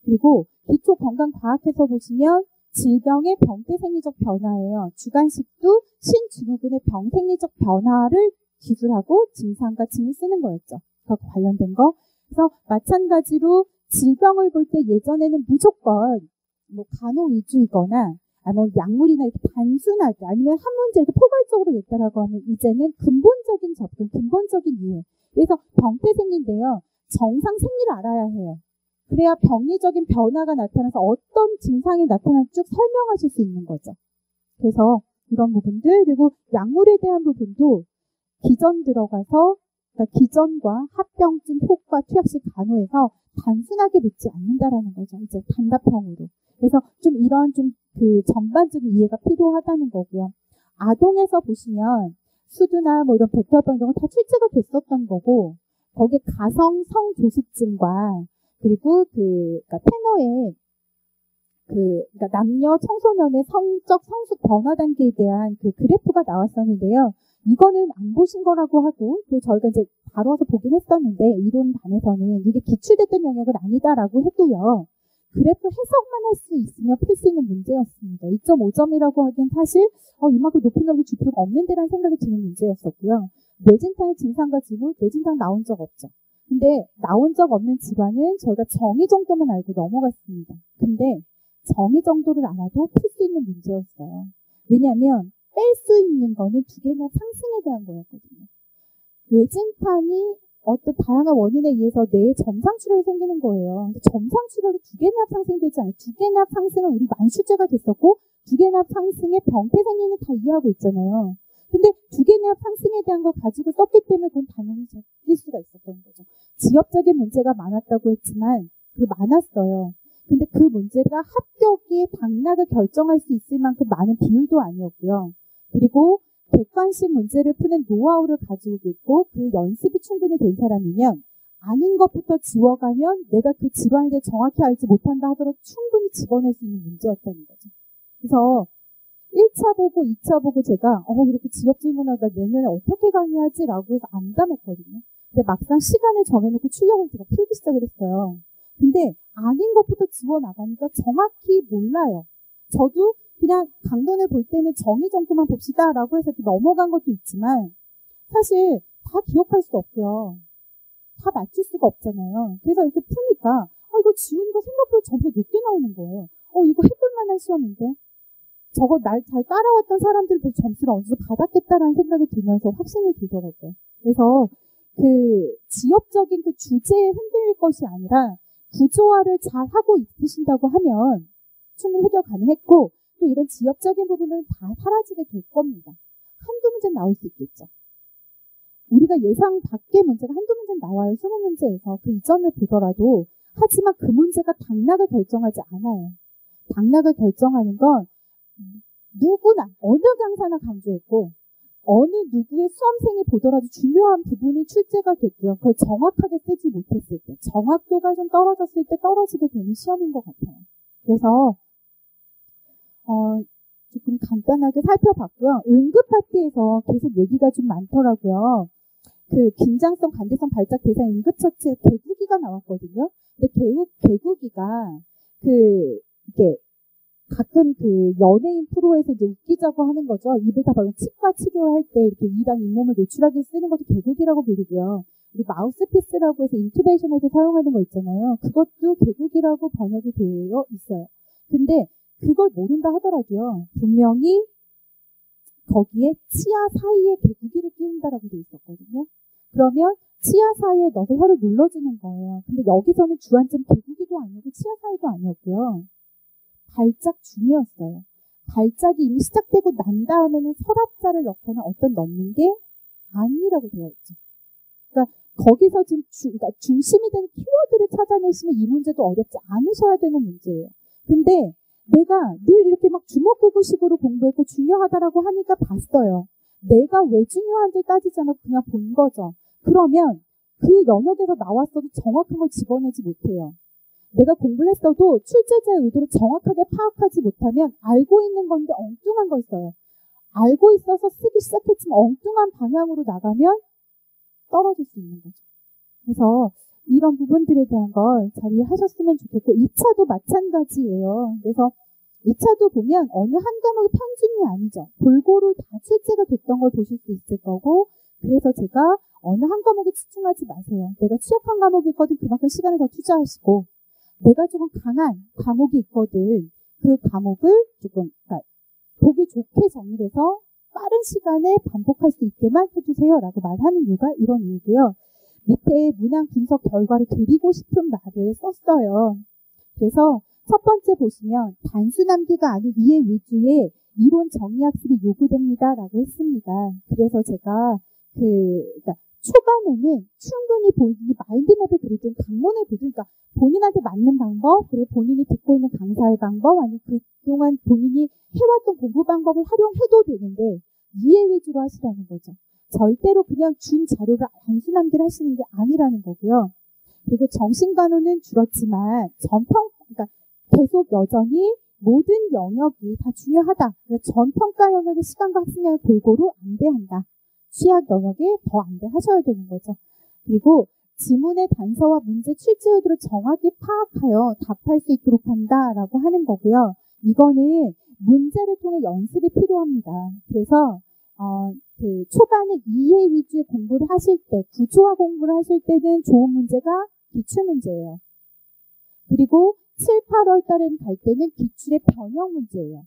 그리고 기초건강과학에서 보시면 질병의 병태생리적 변화예요. 주관식도 신증후군의 병생리적 변화를 기술하고 증상과 징을 쓰는 거였죠. 그 관련된 거. 그래서 마찬가지로 질병을 볼 때 예전에는 무조건 뭐 간호 위주이거나 아니면 약물이나 이렇게 단순하게 아니면 한 문제를 포괄적으로 냈다라고 하면 이제는 근본적인 접근, 근본적인 이해. 그래서 병태생리인데요. 정상 생리를 알아야 해요. 그래야 병리적인 변화가 나타나서 어떤 증상이 나타날지 쭉 설명하실 수 있는 거죠. 그래서 이런 부분들, 그리고 약물에 대한 부분도 기전 들어가서, 그러니까 기전과 합병증 효과 투약식 간호에서 단순하게 묻지 않는다라는 거죠. 이제 단답형으로. 그래서 좀 이런 좀 그 전반적인 이해가 필요하다는 거고요. 아동에서 보시면 수두나 뭐 이런 백혈병 이런 거 다 출제가 됐었던 거고, 거기에 가성 성조숙증과 그리고 그러니까 테너의 그러니까 남녀 청소년의 성적 성숙 변화 단계에 대한 그 그래프가 나왔었는데요. 이거는 안 보신 거라고 하고 또 저희가 이제 다뤄서 보긴 했었는데 이론반에서는 이게 기출됐던 영역은 아니다라고 해도요. 그래프 해석만 할 수 있으면 풀 수 있는 문제였습니다. 2.5점이라고 하기엔 사실 이만큼 높은 점수 줄 필요가 없는데라는 생각이 드는 문제였었고요. 뇌진탕의 증상 가지고 뇌진탕 나온 적 없죠. 근데 나온 적 없는 질환은 저희가 정의 정도만 알고 넘어갔습니다. 근데 정의 정도를 알아도 풀 수 있는 문제였어요. 왜냐하면 뺄 수 있는 거는 두 개나 상승에 대한 거였거든요. 뇌진탕이 어떤 다양한 원인에 의해서 뇌에 점상출혈이 생기는 거예요. 근데 점상출혈이 두 개나 상승되지 않아요. 두 개나 상승은 우리 만수제가 됐었고 두 개나 상승의 병태생리는 다 이해하고 있잖아요. 근데 두 개나 상승에 대한 걸 가지고 썼기 때문에 그건 당연히 적일 수가 있었던 거죠. 지역적인 문제가 많았다고 했지만 많았어요. 근데 그 문제가 합격이 당락을 결정할 수 있을 만큼 많은 비율도 아니었고요. 그리고 객관식 문제를 푸는 노하우를 가지고 있고 그 연습이 충분히 된 사람이면 아닌 것부터 지워가면 내가 그 질환에 대해 정확히 알지 못한다 하더라도 충분히 집어낼 수 있는 문제였다는 거죠. 그래서 1차 보고 2차 보고 제가 이렇게 지역 질문하다 내년에 어떻게 강의하지? 라고 해서 암담했거든요. 근데 막상 시간을 정해놓고 출력을 제가 풀기 시작을 했어요. 근데 아닌 것부터 지워나가니까 정확히 몰라요. 저도 그냥 강론을 볼 때는 정의 정도만 봅시다 라고 해서 이렇게 넘어간 것도 있지만 사실 다 기억할 수 없고요. 다 맞출 수가 없잖아요. 그래서 이렇게 푸니까 이거 지우니까 생각보다 점수가 높게 나오는 거예요. 이거 해볼 만한 시험인데 저거 날 잘 따라왔던 사람들도 점수를 어느 정도 받았겠다라는 생각이 들면서 확신이 들더라고요. 그래서 그 지역적인 그 주제에 흔들릴 것이 아니라 구조화를 잘 하고 있으신다고 하면 충분히 해결 가능했고 또 이런 지역적인 부분은 다 사라지게 될 겁니다. 한두 문제는 나올 수 있겠죠. 우리가 예상 밖의 문제가 한두 문제는 나와요. 20문제에서 그 이전을 보더라도 하지만 그 문제가 당락을 결정하지 않아요. 당락을 결정하는 건 누구나 어느 강사나 강조했고 어느 누구의 수험생이 보더라도 중요한 부분이 출제가 됐고요. 그걸 정확하게 쓰지 못했을 때 정확도가 좀 떨어졌을 때 떨어지게 되는 시험인 것 같아요. 그래서 조금 간단하게 살펴봤고요. 응급 파트에서 계속 얘기가 좀 많더라고요. 그 긴장성, 관제성 발작 대상 응급처치 개구기가 개구기가 나왔거든요. 근데 개구기가 이게 가끔 연예인 프로에서 이제 웃기자고 하는 거죠. 입을 다 벌리고 치과 치료할 때 이렇게 이랑 잇몸을 노출하게 쓰는 것도 개구기라고 불리고요. 우리 마우스피스라고 해서 인투베이션할 때 사용하는 거 있잖아요. 그것도 개구기라고 번역이 되어 있어요. 근데 그걸 모른다 하더라도요. 분명히 거기에 치아 사이에 개구기를 끼운다라고 돼 있었거든요. 그러면 치아 사이에 넣어서 혀를 눌러주는 거예요. 근데 여기서는 주안점 개구기도 아니고 치아 사이도 아니었고요. 발작 중이었어요. 발작이 이미 시작되고 난 다음에는 서랍자를 넣거나 어떤 넣는 게 아니라고 되어 있죠. 그러니까 거기서 지금 그러니까 중심이 되는 키워드를 찾아내시면 이 문제도 어렵지 않으셔야 되는 문제예요. 근데 내가 늘 이렇게 막 주먹구구식으로 공부했고 중요하다라고 하니까 봤어요. 내가 왜 중요한지 따지지 않고 그냥 본 거죠. 그러면 그 영역에서 나왔어도 정확한 걸 집어내지 못해요. 내가 공부를 했어도 출제자의 의도를 정확하게 파악하지 못하면 알고 있는 건데 엉뚱한 걸 써요. 알고 있어서 쓰기 시작했지만 엉뚱한 방향으로 나가면 떨어질 수 있는 거죠. 그래서 이런 부분들에 대한 걸 잘 이해하셨으면 좋겠고 2차도 마찬가지예요. 그래서 2차도 보면 어느 한 과목이 편준이 아니죠. 골고루 다 출제가 됐던 걸 보실 수 있을 거고 그래서 제가 어느 한 과목에 집중하지 마세요. 내가 취약한 과목이 있거든 그만큼 시간을 더 투자하시고 내가 조금 강한 과목이 있거든 그 과목을 조금 그러니까 보기 좋게 정리해서 빠른 시간에 반복할 수 있게만 해주세요 라고 말하는 이유가 이런 이유고요. 밑에 문항 분석 결과를 드리고 싶은 말을 썼어요. 그래서 첫 번째 보시면 단순 암기가 아닌 이해 위주의 이론 정리 학습이 요구됩니다 라고 했습니다. 그래서 제가 그러니까 초반에는 충분히 본인이 마인드맵을 그리든 강론을 보든 그러니까 본인한테 맞는 방법 그리고 본인이 듣고 있는 강사의 방법 아니면 그동안 본인이 해왔던 공부 방법을 활용해도 되는데 이해 위주로 하시라는 거죠. 절대로 그냥 준 자료를 단순 암기를 하시는 게 아니라는 거고요. 그리고 정신간호는 줄었지만 그러니까 계속 여전히 모든 영역이 다 중요하다. 그러니까 전평가 영역의 시간과 학습량을 골고루 안배한다. 취약 영역에 더 안배하셔야 되는 거죠. 그리고 지문의 단서와 문제 출제 의도를 정확히 파악하여 답할 수 있도록 한다라고 하는 거고요. 이거는 문제를 통해 연습이 필요합니다. 그래서 초반에 이해 위주의 공부를 하실 때, 구조화 공부를 하실 때는 좋은 문제가 기출문제예요. 그리고 7, 8월 달에 갈 때는 기출의 변형 문제예요.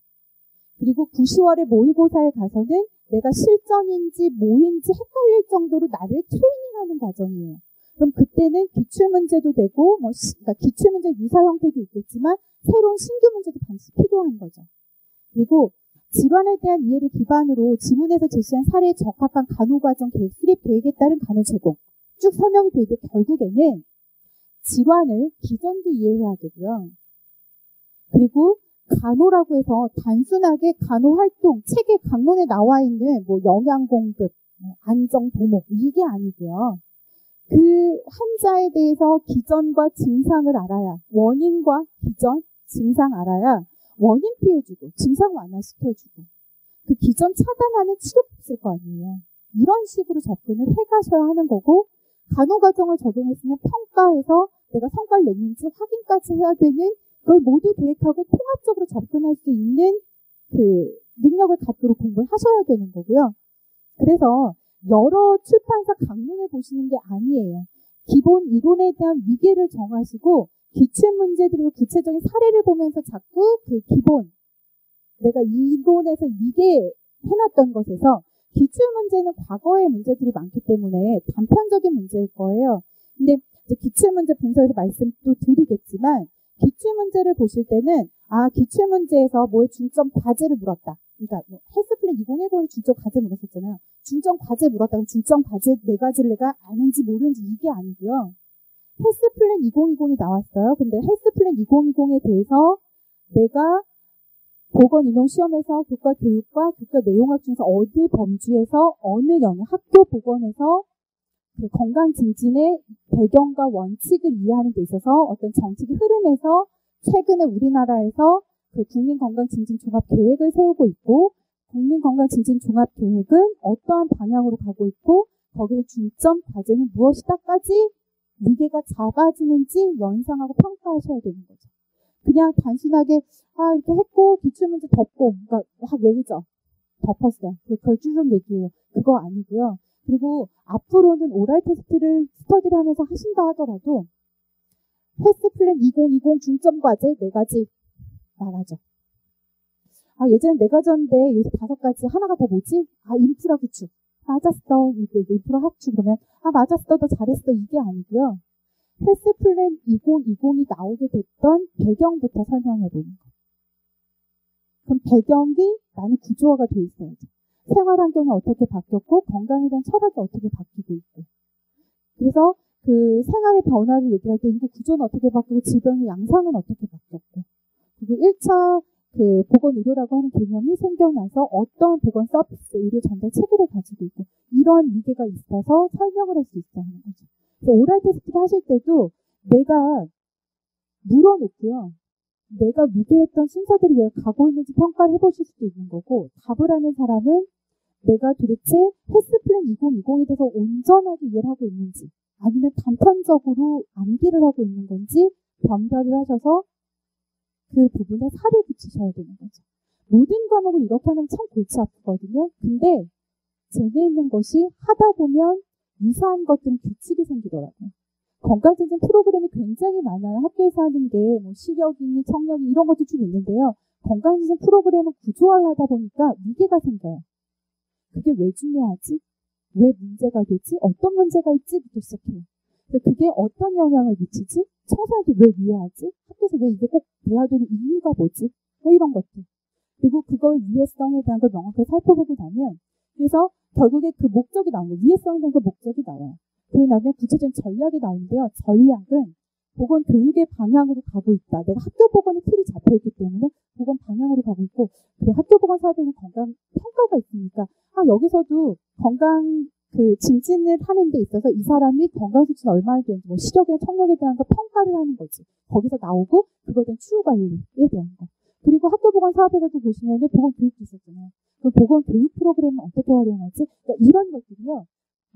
그리고 9, 10월에 모의고사에 가서는 내가 실전인지 뭐인지 헷갈릴 정도로 나를 트레이닝하는 과정이에요. 그럼 그때는 기출문제도 되고, 그러니까 기출문제 유사 형태도 있겠지만, 새로운 신규 문제도 반드시 필요한 거죠. 그리고 질환에 대한 이해를 기반으로 지문에서 제시한 사례에 적합한 간호과정 계획, 수립 계획에 따른 간호 제공. 쭉 설명이 되는데 결국에는 질환을 기전도 이해해야 되고요. 그리고 간호라고 해서 단순하게 간호활동, 책에 강론에 나와 있는 영양공급, 안정도목 이게 아니고요. 그 환자에 대해서 기전과 증상을 알아야 원인과 기전, 증상 알아야 원인 피해주고 증상 완화시켜주고 그 기전 차단하는 치료가 있을 거 아니에요. 이런 식으로 접근을 해가셔야 하는 거고 간호과정을 적용했으면 평가에서 내가 성과를 냈는지 확인까지 해야 되는 그걸 모두 계획하고 통합적으로 접근할 수 있는 그 능력을 갖도록 공부를 하셔야 되는 거고요. 그래서 여러 출판사 강론을 보시는 게 아니에요. 기본 이론에 대한 위계를 정하시고 기출문제들의 구체적인 사례를 보면서 자꾸 그 기본 내가 이론에서 위계해놨던 것에서 기출문제는 과거의 문제들이 많기 때문에 단편적인 문제일 거예요. 근데 이제 기출문제 분석에서 말씀도 드리겠지만 기출문제를 보실 때는 기출문제에서 뭐에 중점 과제를 물었다. 그러니까 헬스플랜 2019에 중점 과제 물었었잖아요. 중점 과제 물었다. 그럼 중점 과제 4가지를 내가 아는지 모르는지 이게 아니고요. 헬스플랜 2020이 나왔어요. 근데 헬스플랜 2020에 대해서 내가 보건임용시험에서 교과교육과 교과내용학 중에서 어느 범주에서 어느 영역, 학교 보건에서 그 건강 증진의 배경과 원칙을 이해하는 데 있어서 어떤 정책의 흐름에서 최근에 우리나라에서 그 국민건강증진종합계획을 세우고 있고 국민건강증진종합계획은 어떠한 방향으로 가고 있고 거기서 중점 과제는 무엇이다까지 위계가 작아지는지 연상하고 평가하셔야 되는 거죠. 그냥 단순하게 이렇게 했고 기출문제 덮고 그러니까 확 외우죠. 덮었어요. 그걸 쭉 얘기해요. 그거 아니고요. 그리고 앞으로는 오랄 테스트를 스터디를 하면서 하신다 하더라도 패스 플랜 2020 중점 과제 4가지 말하죠. 예전엔 4가지였는데 요새 5가지 하나가 더 뭐지? 인프라 구축. 맞았어. 인프라 합축. 그러면 맞았어. 너 잘했어. 이게 아니고요. 패스 플랜 2020이 나오게 됐던 배경부터 설명해 보는 거. 그럼 배경이 나는 구조화가 돼 있어야죠. 생활 환경이 어떻게 바뀌었고 건강에 대한 철학이 어떻게 바뀌고 있고. 그래서 그 생활의 변화를 얘기할 때 인구 구조는 어떻게 바뀌고 질병의 양상은 어떻게 바뀌었고. 그리고 1차 그 보건의료라고 하는 개념이 생겨나서 어떤 보건 서비스, 의료 전달 체계를 가지고 있고 이런 위계가 있어서 설명을 할 수 있어야 하는 거죠. 그래서 오랄 테스트를 하실 때도 내가 물어놓고요. 내가 위계했던 순서들이 얘가 가고 있는지 평가를 해보실 수도 있는 거고 답을 하는 사람은 내가 도대체 패스 플랜 2020에 대해서 온전하게 이해를 하고 있는지 아니면 단편적으로 암기를 하고 있는 건지 변별을 하셔서 그 부분에 살을 붙이셔야 되는 거죠. 모든 과목을 이렇게 하면 참 골치 아프거든요. 근데 재미있는 것이 하다 보면 유사한 것들은 규칙이 생기더라고요. 건강증진 프로그램이 굉장히 많아요. 학교에서 하는 게 뭐 시력이니 청력이 이런 것도 좀 있는데요. 건강증진 프로그램은 구조화를 하다 보니까 위계가 생겨요. 그게 왜 중요하지? 왜 문제가 되지? 어떤 문제가 있지?부터 시작해요. 그게 어떤 영향을 미치지? 청소년들 왜 위해하지? 학교에서 왜 이게 꼭 돼야 되는 이유가 뭐지? 뭐 이런 것들. 그리고 그걸 위해성에 대한 걸 명확하게 살펴보고 나면 그래서 결국에 그 목적이 나오는 거예요. 위해성에 대한 그 목적이 나와요. 그러고 나면 구체적인 전략이 나오는데요. 전략은 보건 교육의 방향으로 가고 있다. 내가 학교 보건의 틀이 잡혀있기 때문에 보건 방향으로 가고 있고 그래 학교 보건 사업에는 건강 평가가 있으니까 여기서도 건강 그 증진을 하는 데 있어서 이 사람이 건강 수치는 얼마나 되는지 뭐 시력이나 청력에 대한 거 평가를 하는 거지. 거기서 나오고 그거에 대한 추후 관리에 대한 거. 그리고 학교 보건 사업에서도 보시면은 보건 교육도 있었잖아요. 그 보건 교육 프로그램은 어떻게 활용하지? 그러니까 이런 것들이요.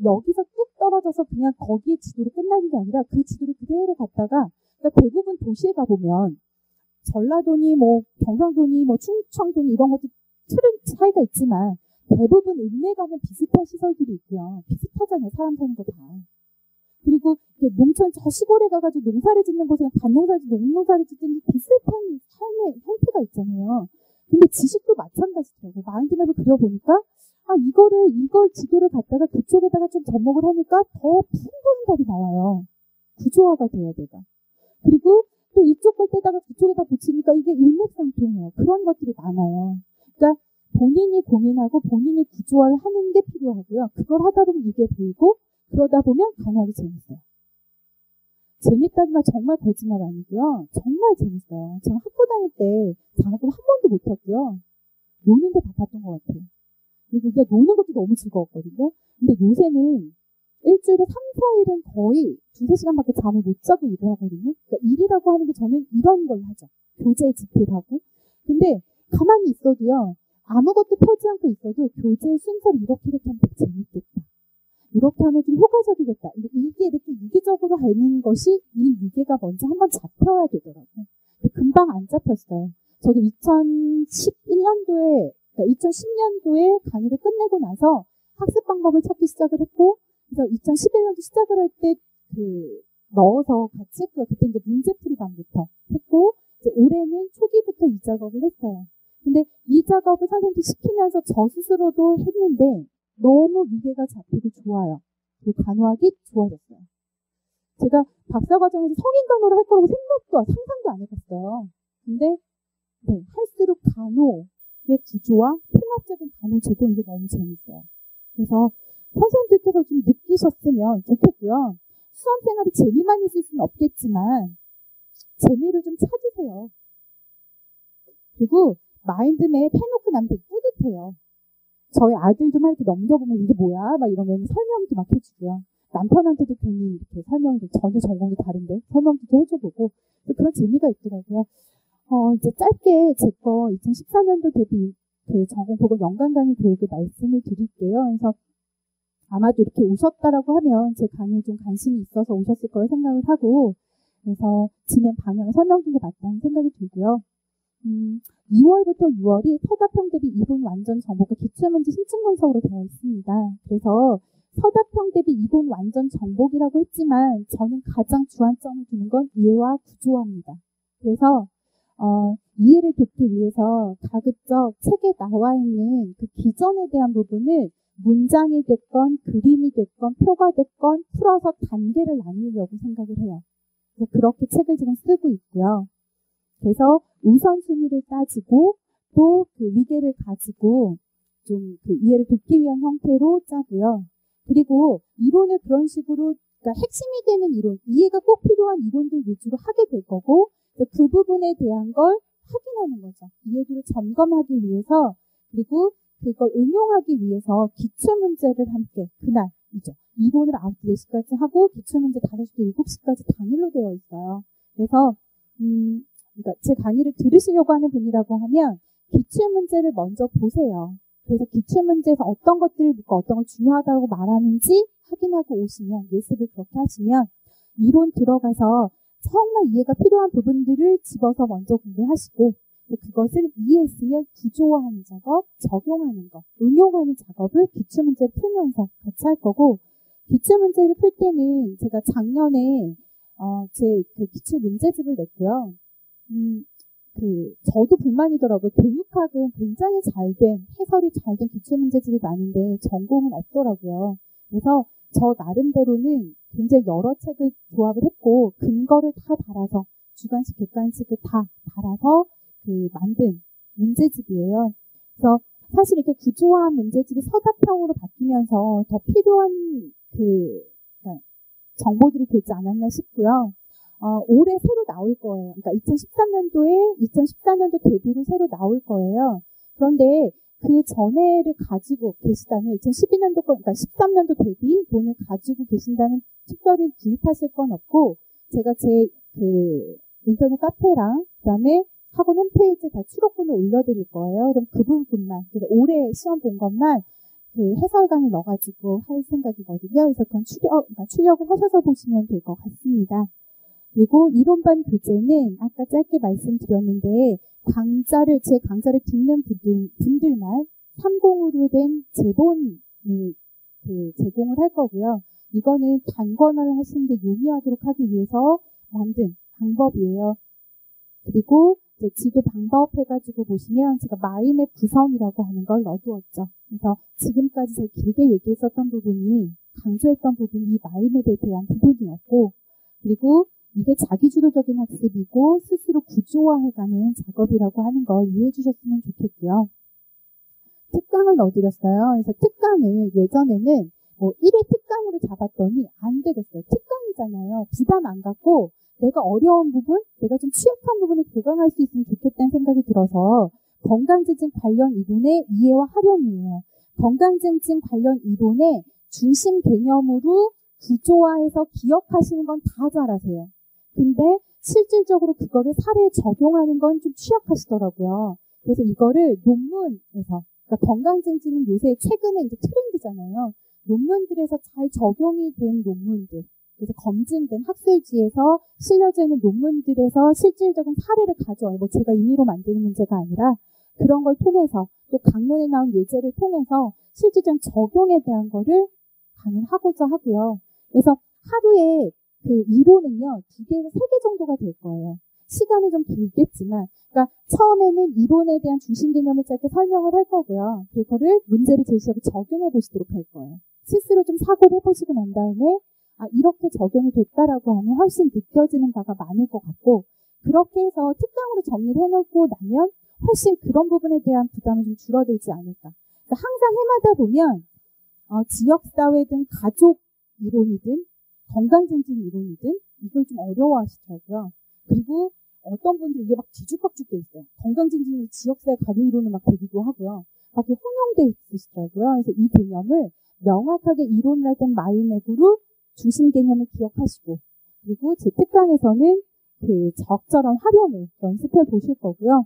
여기서 뚝 떨어져서 그냥 거기에 지도로 끝나는 게 아니라 그 지도를 그대로 갔다가 그러니까 대부분 도시에 가보면 전라도니 뭐 경상도니 뭐 충청도니 이런 것들 틀은 차이가 있지만 대부분 읍내 가면 비슷한 시설들이 있고요. 비슷하잖아요. 사람 사는 거 다. 그리고 농촌 저 시골에 가가지고 농사를 짓는 곳에는 밭농사를 짓고 농농사를 짓는 비슷한 삶의 형태가 있잖아요. 근데 지식도 마찬가지더라고요. 마인드맵을 그려보니까 이걸 지도를 갖다가 그쪽에다가 좀 접목을 하니까 더 풍부한 답이 나와요. 구조화가 돼요, 내가. 그리고 또 이쪽 걸 떼다가 그쪽에다 붙이니까 이게 일맥상통해요. 그런 것들이 많아요. 그러니까 본인이 고민하고 본인이 구조화를 하는 게 필요하고요. 그걸 하다 보면 이게 보이고 그러다 보면 간호하기 재밌어요. 재밌다는 말 정말 거짓말 아니고요. 정말 재밌어요. 저는 학교 다닐 때 장학금 한 번도 못 탔고요. 노는데 바빴던 것 같아요. 그리고 이제 노는 것도 너무 즐거웠거든요. 근데 요새는 일주일에 3, 4일은 거의 2, 3시간밖에 잠을 못 자고 일을 하거든요. 그러니까 일이라고 하는 게 저는 이런 걸 하죠. 교재 집필하고. 근데 가만히 있어도요. 아무것도 펴지 않고 있어도 교재 순서를 이렇게 하면 되게 재밌겠다. 이렇게 하면 좀 효과적이겠다. 근데 이게 이렇게 유기적으로 하는 것이 이 위계가 먼저 한번 잡혀야 되더라고요. 근데 금방 안 잡혔어요. 저도 2011년도에, 그러니까 2010년도에 강의를 끝내고 나서 학습 방법을 찾기 시작을 했고, 그래서 2011년도 시작을 할 때 넣어서 같이 했고요. 그때 이제 문제풀이반부터 했고, 이제 올해는 초기부터 이 작업을 했어요. 근데 이 작업을 선생님께 시키면서 저 스스로도 했는데 너무 위계가 잡히고 좋아요. 그리고 간호학이 좋아졌어요. 제가 박사과정에서 성인 간호를 할 거라고 상상도 안 해봤어요. 근데 할수록 간호의 구조와 통합적인 간호 제공 이게 너무 재밌어요. 그래서 선생님들께서 좀 느끼셨으면 좋겠고요. 수험생활이 재미만 있을 수는 없겠지만 재미를 좀 찾으세요. 그리고 마인드맵 해놓고 나면 되게 뿌듯해요. 저희 아들도 막 이렇게 넘겨보면 이게 뭐야? 막 이러면 설명도 막 해주고요. 남편한테도 괜히 이렇게 설명도 전혀 전공도 다른데 설명도 해줘보고 그런 재미가 있더라고요. 이제 짧게 제 거 2014년도 대비 그 전공 보건 연간 강의 계획을 말씀을 드릴게요. 그래서 아마도 이렇게 오셨다라고 하면 제 강의에 좀 관심이 있어서 오셨을 거라 생각을 하고, 그래서 진행 방향을 설명 준 게 맞다는 생각이 들고요. 2월부터 6월이 서답형 대비 이론 완전 정보가 기출문제 심층 분석으로 되어 있습니다. 그래서 서답형 대비 이론 완전 정복이라고 했지만 저는 가장 주안점을 두는 건 이해와 구조화입니다. 그래서 이해를 돕기 위해서 가급적 책에 나와 있는 그 기전에 대한 부분을 문장이 됐건 그림이 됐건 표가 됐건 풀어서 단계를 나누려고 생각을 해요. 그래서 그렇게 책을 지금 쓰고 있고요. 그래서 우선순위를 따지고 또 그 위계를 가지고 좀 그 이해를 돕기 위한 형태로 짜고요. 그리고 이론을 그런 식으로, 그러니까 핵심이 되는 이론, 이해가 꼭 필요한 이론들 위주로 하게 될 거고, 그 부분에 대한 걸 확인하는 거죠. 이해도를 점검하기 위해서, 그리고 그걸 응용하기 위해서 기출문제를 함께, 그날이죠. 이론을 9시, 4시까지 하고 기출문제 5시부터 7시까지 당일로 되어 있어요. 그래서 그러니까 제 강의를 들으시려고 하는 분이라고 하면 기출문제를 먼저 보세요. 그래서 기출문제에서 어떤 것들을 묻고 어떤 걸 중요하다고 말하는지 확인하고 오시면, 예습을 그렇게 하시면 이론 들어가서 정말 이해가 필요한 부분들을 집어서 먼저 공부를 하시고, 그것을 이해했으면 구조화하는 작업, 적용하는 것, 응용하는 작업을 기출문제를 풀면서 같이 할 거고, 기출문제를 풀 때는 제가 작년에 제 그 기출문제집을 냈고요. 저도 불만이더라고요. 교육학은 굉장히 잘된, 해설이 잘된 기출문제집이 많은데 전공은 없더라고요. 그래서 저 나름대로는 굉장히 여러 책을 조합을 했고, 근거를 다 달아서, 주관식, 객관식을 다 달아서 만든 문제집이에요. 그래서 사실 이렇게 구조화한 문제집이 서답형으로 바뀌면서 더 필요한 그러니까 정보들이 되지 않았나 싶고요. 올해 새로 나올 거예요. 그러니까 2014년도 대비로 새로 나올 거예요. 그런데 그 전에를 가지고 계시다면, 2012년도 거, 그러니까 13년도 대비 돈을 가지고 계신다면 특별히 구입하실 건 없고, 제가 제 인터넷 카페랑 그다음에 학원 홈페이지에 다 추록분을 올려드릴 거예요. 그럼 그 부분만, 그래서 올해 시험 본 것만 해설관을 넣어가지고 할 생각이거든요. 그래서 그건 출력을 하셔서 보시면 될 것 같습니다. 그리고 이론반 교재는 아까 짧게 말씀드렸는데, 제 강좌를 듣는 분들만 30으로 된 제본을 제공을 할 거고요. 이거는 단권화를 하시는데 용이하도록 하기 위해서 만든 방법이에요. 그리고 이제 지도 방법 해가지고 보시면 제가 마임앱 구성이라고 하는 걸 넣어두었죠. 그래서 지금까지 제가 길게 얘기했었던 부분이, 강조했던 부분이 이 마임앱에 대한 부분이었고, 그리고 이게 자기주도적인 학습이고 스스로 구조화해가는 작업이라고 하는 거 이해해 주셨으면 좋겠고요. 특강을 넣어드렸어요. 그래서 특강을 예전에는 1회 특강으로 잡았더니 안 되겠어요. 특강이잖아요. 부담 안 갖고 내가 어려운 부분, 내가 좀 취약한 부분을 보강할 수 있으면 좋겠다는 생각이 들어서 건강증진 관련 이론의 이해와 활용이에요. 건강증진 관련 이론의 중심 개념으로 구조화해서 기억하시는 건 다 잘하세요. 근데 실질적으로 그거를 사례에 적용하는 건 좀 취약하시더라고요. 그래서 이거를 논문에서, 그러니까 건강증진은 요새 최근에 이제 트렌드잖아요. 논문들에서 잘 적용이 된 논문들, 그래서 검증된 학술지에서 실려져 있는 논문들에서 실질적인 사례를 가져와요. 제가 임의로 만드는 문제가 아니라 그런 걸 통해서, 또 강론에 나온 예제를 통해서 실질적인 적용에 대한 거를 강의하고자 하고요. 그래서 하루에 이론은요, 2개에서 3개 정도가 될 거예요. 시간은 좀 길겠지만, 그러니까 처음에는 이론에 대한 중심 개념을 짧게 설명을 할 거고요. 그거를 문제를 제시하고 적용해 보시도록 할 거예요. 스스로 좀 사고를 해보시고 난 다음에, 이렇게 적용이 됐다라고 하면 훨씬 느껴지는 바가 많을 것 같고, 그렇게 해서 특강으로 정리를 해놓고 나면 훨씬 그런 부분에 대한 부담은 좀 줄어들지 않을까. 그러니까 항상 해마다 보면 지역사회든 가족 이론이든 건강증진 이론이든 이걸 좀 어려워하시더라고요. 그리고 어떤 분들 이게 막 뒤죽박죽 돼 있어요. 건강증진 지역사회 가족 이론을 막 되기도 하고요. 막 혼용돼 있으시더라고요. 그래서 이 개념을 명확하게 이론을 할 땐 마임앱으로 중심 개념을 기억하시고, 그리고 제 특강에서는 적절한 활용을 연습해 보실 거고요.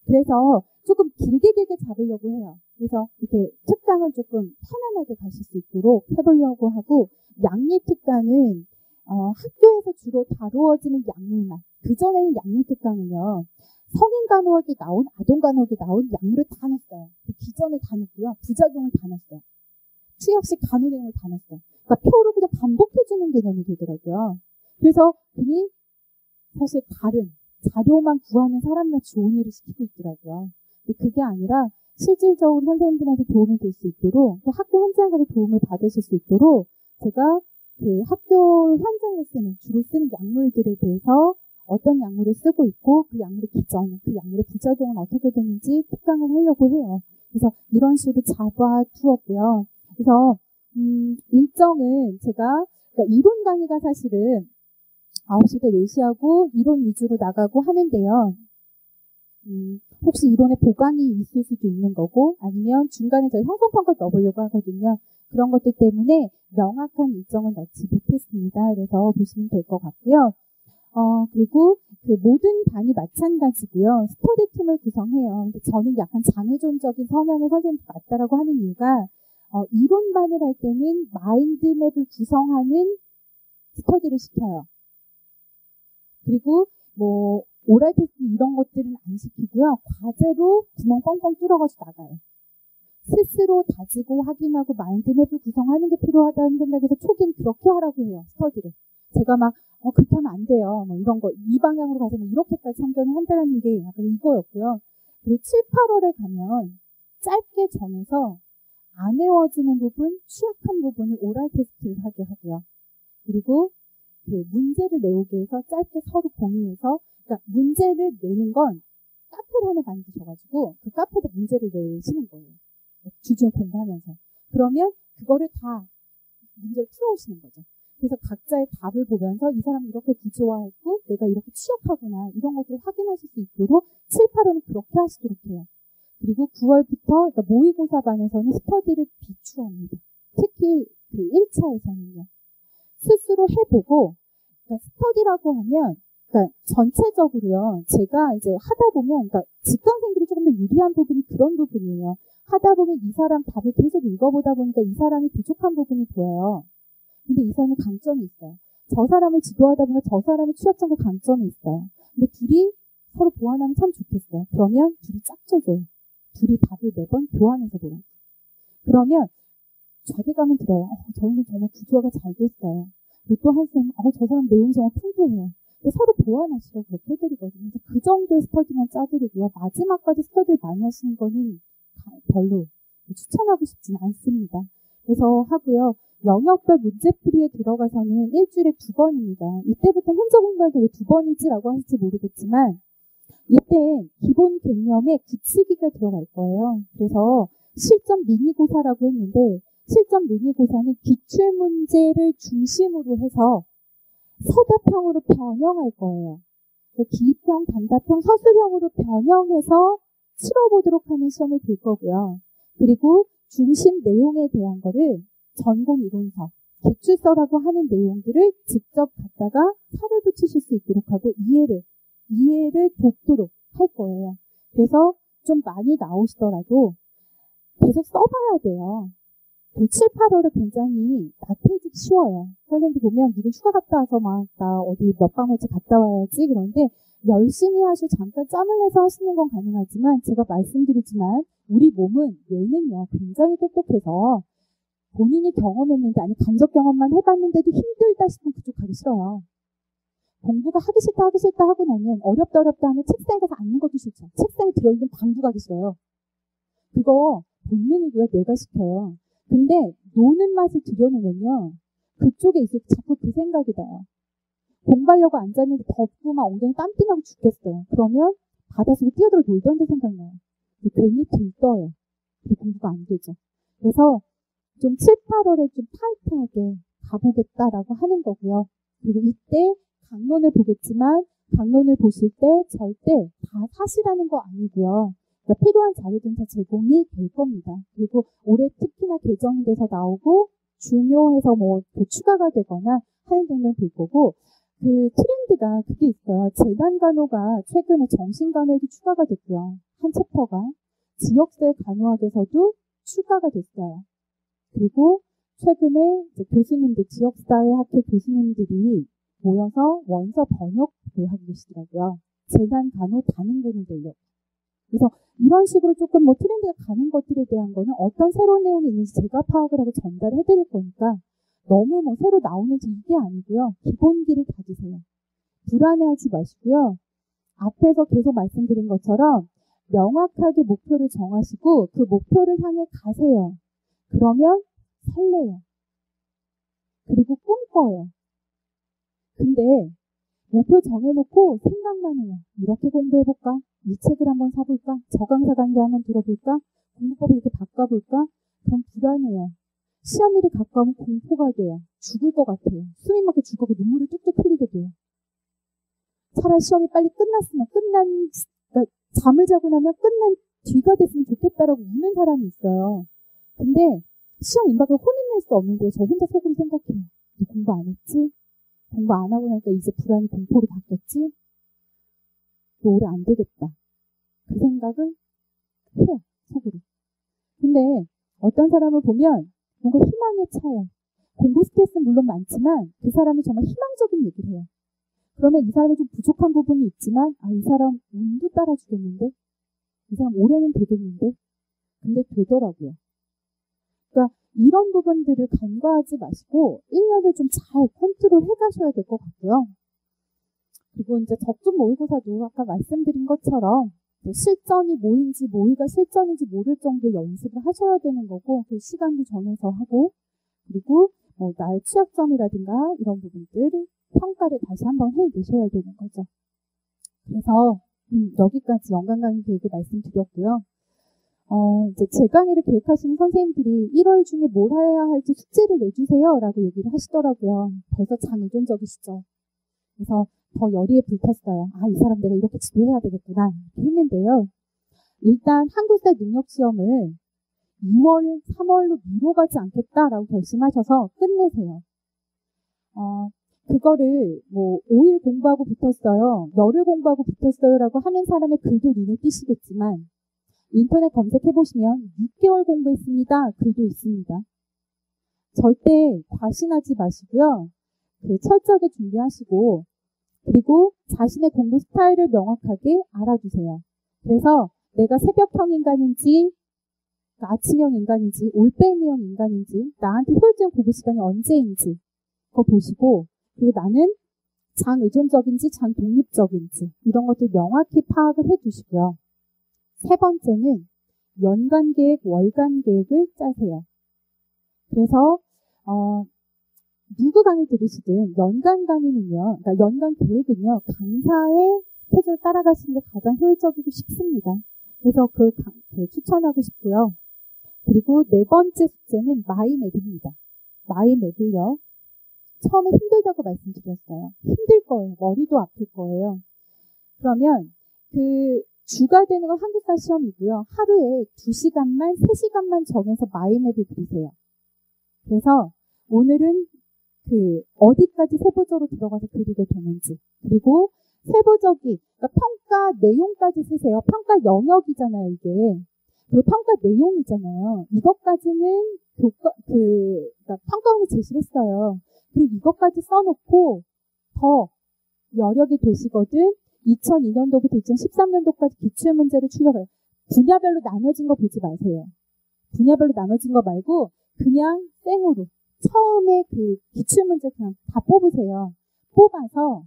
그래서 조금 길게 잡으려고 해요. 그래서 이렇게 특강은 조금 편안하게 가실 수 있도록 해보려고 하고, 양리 특강은 학교에서 주로 다루어지는 약물만. 그전에는 양리 특강은요, 성인 간호학이 나온, 아동 간호학이 나온 약물을 다 넣었어요. 그 기전을 다 넣고요. 부작용을 다 넣었어요. 투약식 간호 내용을 다 넣었어요. 그러니까 표로 그냥 반복해주는 개념이 되더라고요. 그래서 괜히 사실 다른 자료만 구하는 사람들 좋은 일을 시키고 있더라고요. 근데 그게 아니라 실질적으로 선생님들한테 도움이 될 수 있도록, 또 학교 현장에 가서 도움을 받으실 수 있도록 제가 그 학교 현장에서 주로 쓰는 약물들에 대해서 어떤 약물을 쓰고 있고, 그 약물의 기전, 그 약물의 부작용은 어떻게 되는지 특강을 하려고 해요. 그래서 이런 식으로 잡아두었고요. 그래서 일정은 제가, 그러니까 이론 강의가 사실은 9시부터 4시하고 이론 위주로 나가고 하는데요. 혹시 이론에 보강이 있을 수도 있는 거고, 아니면 중간에 저희 형성평가 넣어보려고 하거든요. 그런 것들 때문에 명확한 일정은 넣지 못했습니다. 그래서 보시면 될 것 같고요. 그리고 그 모든 반이 마찬가지고요. 스터디 팀을 구성해요. 근데 저는 약간 장의존적인 성향의 선생님이 맞다라고 하는 이유가, 이론반을 할 때는 마인드맵을 구성하는 스터디를 시켜요. 그리고 뭐 오랄 테스트 이런 것들은 안 시키고요. 과제로 구멍 뻥뻥 뚫어가지고 나가요. 스스로 다지고 확인하고 마인드맵을 구성하는 게 필요하다는 생각에서 초기엔 그렇게 하라고 해요. 스터디를. 제가 막 그렇게 하면 안 돼요. 뭐 이런 거 이 방향으로 가서 뭐 이렇게까지 참견을 한다는 게 약간 이거였고요. 그리고 7, 8월에 가면 짧게 정해서 안 외워지는 부분, 취약한 부분을 오랄 테스트를 하게 하고요. 그리고 그 문제를 내오게 해서 짧게 서로 공유해서, 그러니까 문제를 내는 건 카페를 하나 만드셔가지고 그 카페에다 문제를 내시는 거예요. 주중에 공부하면서. 그러면 그거를 다 문제를 풀어오시는 거죠. 그래서 각자의 답을 보면서 이 사람이 이렇게 구조화했고 내가 이렇게 취약하구나 이런 것들을 확인하실 수 있도록 7, 8월은 그렇게 하시도록 해요. 그리고 9월부터 그러니까 모의고사반에서는 스터디를 비추합니다. 특히 그 1차에서는요. 스스로 해보고, 그러니까 스터디라고 하면, 그러니까 전체적으로요, 제가 이제 하다 보면, 그러니까 직강생들이 조금 더 유리한 부분이 그런 부분이에요. 하다 보면 이 사람 답을 계속 읽어보다 보니까 이 사람이 부족한 부분이 보여요. 근데 이 사람은 강점이 있어요. 저 사람을 지도하다 보면 저 사람의 취약점과 강점이 있어요. 근데 둘이 서로 보완하면 참 좋겠어요. 그러면 둘이 짝져줘요. 둘이 답을 매번 교환해서 보라고. 그러면 자괴감은 들어요. 저는 정말 구조화가 잘 됐어요. 그리고 또 한 쌤은 저 사람 내용이 정말 풍부해요. 근데 서로 보완하시라고 그렇게 해드리거든요. 그래서 그 정도의 스터디만 짜드리고요. 마지막까지 스터디를 많이 하시는 거는 별로 추천하고 싶지는 않습니다. 그래서 하고요. 영역별 문제풀이에 들어가서는 일주일에 2번입니다. 이때부터 혼자 공부할 때 왜 2번이지라고 하실지 모르겠지만 이때 기본 개념에 굳히기가 들어갈 거예요. 그래서 실전 미니고사라고 했는데 실전 미니고사는 기출문제를 중심으로 해서 서답형으로 변형할 거예요. 기입형, 단답형, 서술형으로 변형해서 치러보도록 하는 시험을 볼 거고요. 그리고 중심 내용에 대한 거를 전공 이론서, 기출서라고 하는 내용들을 직접 갖다가 살을 붙이실 수 있도록 하고 이해를 돕도록 할 거예요. 그래서 좀 많이 나오시더라도 계속 써봐야 돼요. 7, 8월에 굉장히 나태해지기 쉬워요. 선생님들 보면 누구 휴가 갔다 와서 막 나 어디 몇 박몇일 갔다 와야지 그런데 열심히 하시고 잠깐 짬을 내서 하시는 건 가능하지만 제가 말씀드리지만 우리 몸은 뇌는요 굉장히 똑똑해서 본인이 경험했는데 아니 간접 경험만 해봤는데도 힘들다 싶으면 그쪽 가기 싫어요. 공부가 하기 싫다 하고 나면 어렵다 하면 책상에 가서 앉는 것도 싫죠. 책상에 들어있는 방도 가기 싫어요. 그거 본능이고요. 뇌가 시켜요. 근데 노는 맛을 들여놓으면요. 그쪽에 있을 때 자꾸 그 생각이 나요. 공부하려고 앉았는데 덥고 막 엉덩이 땀띠나고 죽겠어요. 그러면 바닷속에 뛰어들어 놀던 데 생각나요. 괜히 들떠요. 공부가 안 되죠. 그래서 좀 7, 8월에 좀 타이트하게 가보겠다라고 하는 거고요. 그리고 이때 강론을 보겠지만 강론을 보실 때 절대 다 사시라는 거 아니고요. 그러니까 필요한 자료들은 다 제공이 될 겁니다. 그리고 올해 특히나 개정이 돼서 나오고 중요해서 뭐 추가가 되거나 하는 점을 볼 거고 그 트렌드가 그게 있어요. 재난간호가 최근에 정신간호에도 추가가 됐고요. 한 챕터가 지역사회 간호학에서도 추가가 됐어요. 그리고 최근에 이제 교수님들, 지역사회학회 교수님들이 모여서 원서 번역을 하고 계시더라고요. 재난간호 단행본을 내려고. 그래서 이런 식으로 조금 뭐 트렌드가 가는 것들에 대한 거는 어떤 새로운 내용이 있는지 제가 파악을 하고 전달해 드릴 거니까 너무 뭐 새로 나오는지 이게 아니고요. 기본기를 가지세요. 불안해하지 마시고요. 앞에서 계속 말씀드린 것처럼 명확하게 목표를 정하시고 그 목표를 향해 가세요. 그러면 설레요. 그리고 꿈꿔요. 근데 목표 정해놓고 생각만 해요. 이렇게 공부해볼까? 이 책을 한번 사볼까? 저 강사 강좌 한번 들어볼까? 공부법을 이렇게 바꿔볼까? 그럼 불안해요. 시험일이 가까우면 공포가 돼요. 죽을 것 같아요. 숨이 막혀 죽고 눈물이 뚝뚝 흘리게 돼요. 차라리 시험이 빨리 끝났으면 그러니까 잠을 자고 나면 끝난 뒤가 됐으면 좋겠다라고 우는 사람이 있어요. 근데 시험 임박에 혼을 낼 수 없는데 저 혼자 속으로 생각해요. 공부 안 했지? 공부 안 하고 나니까 이제 불안이 공포로 바뀌었지? 또 올해 안 되겠다. 그 생각을 해요. 속으로. 근데 어떤 사람을 보면 뭔가 희망에 차요. 공부 스트레스는 물론 많지만 그 사람이 정말 희망적인 얘기를 해요. 그러면 이 사람이 좀 부족한 부분이 있지만 이 사람 운도 따라주겠는데? 이 사람 올해는 되겠는데? 근데 되더라고요. 그러니까 이런 부분들을 간과하지 마시고 1년을 좀 잘 컨트롤 해가셔야 될 것 같고요. 그리고 이제 적중 모의고사도 아까 말씀드린 것처럼 실전이 뭐인지 모의가 실전인지 모를 정도의 연습을 하셔야 되는 거고 그 시간도 정해서 하고 그리고 뭐 나의 취약점이라든가 이런 부분들을 평가를 다시 한번 해내셔야 되는 거죠. 그래서 여기까지 연간 강의 계획을 말씀드렸고요. 이제 제 강의를 계획하시는 선생님들이 1월 중에 뭘 해야 할지 숙제를 내주세요 라고 얘기를 하시더라고요. 벌써 장의존적이시죠. 그래서 더 열의에 불탔어요. 이 사람 내가 이렇게 지도해야 되겠구나 이렇게 했는데요. 일단 한국사 능력시험을 2월, 3월로 미뤄가지 않겠다라고 결심하셔서 끝내세요. 그거를 뭐 5일 공부하고 붙었어요. 열흘 공부하고 붙었어요라고 하는 사람의 글도 눈에 띄시겠지만 인터넷 검색해보시면 6개월 공부했습니다. 글도 있습니다. 절대 과신하지 마시고요. 철저하게 준비하시고 그리고 자신의 공부 스타일을 명확하게 알아두세요. 그래서 내가 새벽형 인간인지 아침형 인간인지 올빼미형 인간인지 나한테 효율적인 공부 시간이 언제인지 그거 보시고 그리고 나는 장의존적인지 장독립적인지 이런 것들 명확히 파악을 해두시고요. 세 번째는 연간 계획, 월간 계획을 짜세요. 그래서 누구 강의 들으시든 연간 강의는요, 그러니까 연간 계획은요, 강사의 스케줄을 따라가시는 게 가장 효율적이고 쉽습니다. 그래서 그걸 추천하고 싶고요. 그리고 네 번째 숙제는 마이맵입니다. 마이맵을요, 처음에 힘들다고 말씀드렸어요. 힘들 거예요. 머리도 아플 거예요. 그러면 주가 되는 건 한국사 시험이고요. 하루에 2시간만, 3시간만 정해서 마이맵을 그리세요. 그래서 오늘은 어디까지 세부적으로 들어가서 그리게 되는지. 그리고 그러니까 평가 내용까지 쓰세요. 평가 영역이잖아요, 이게. 그리고 평가 내용이잖아요. 이것까지는 그러니까 평가원이 제시를 했어요. 그리고 이것까지 써놓고 더 여력이 되시거든 2002년도부터 2013년도까지 기출문제를 출력해요. 분야별로 나눠진 거 보지 마세요. 분야별로 나눠진 거 말고 그냥 생으로 처음에 기출문제 그냥 다 뽑으세요. 뽑아서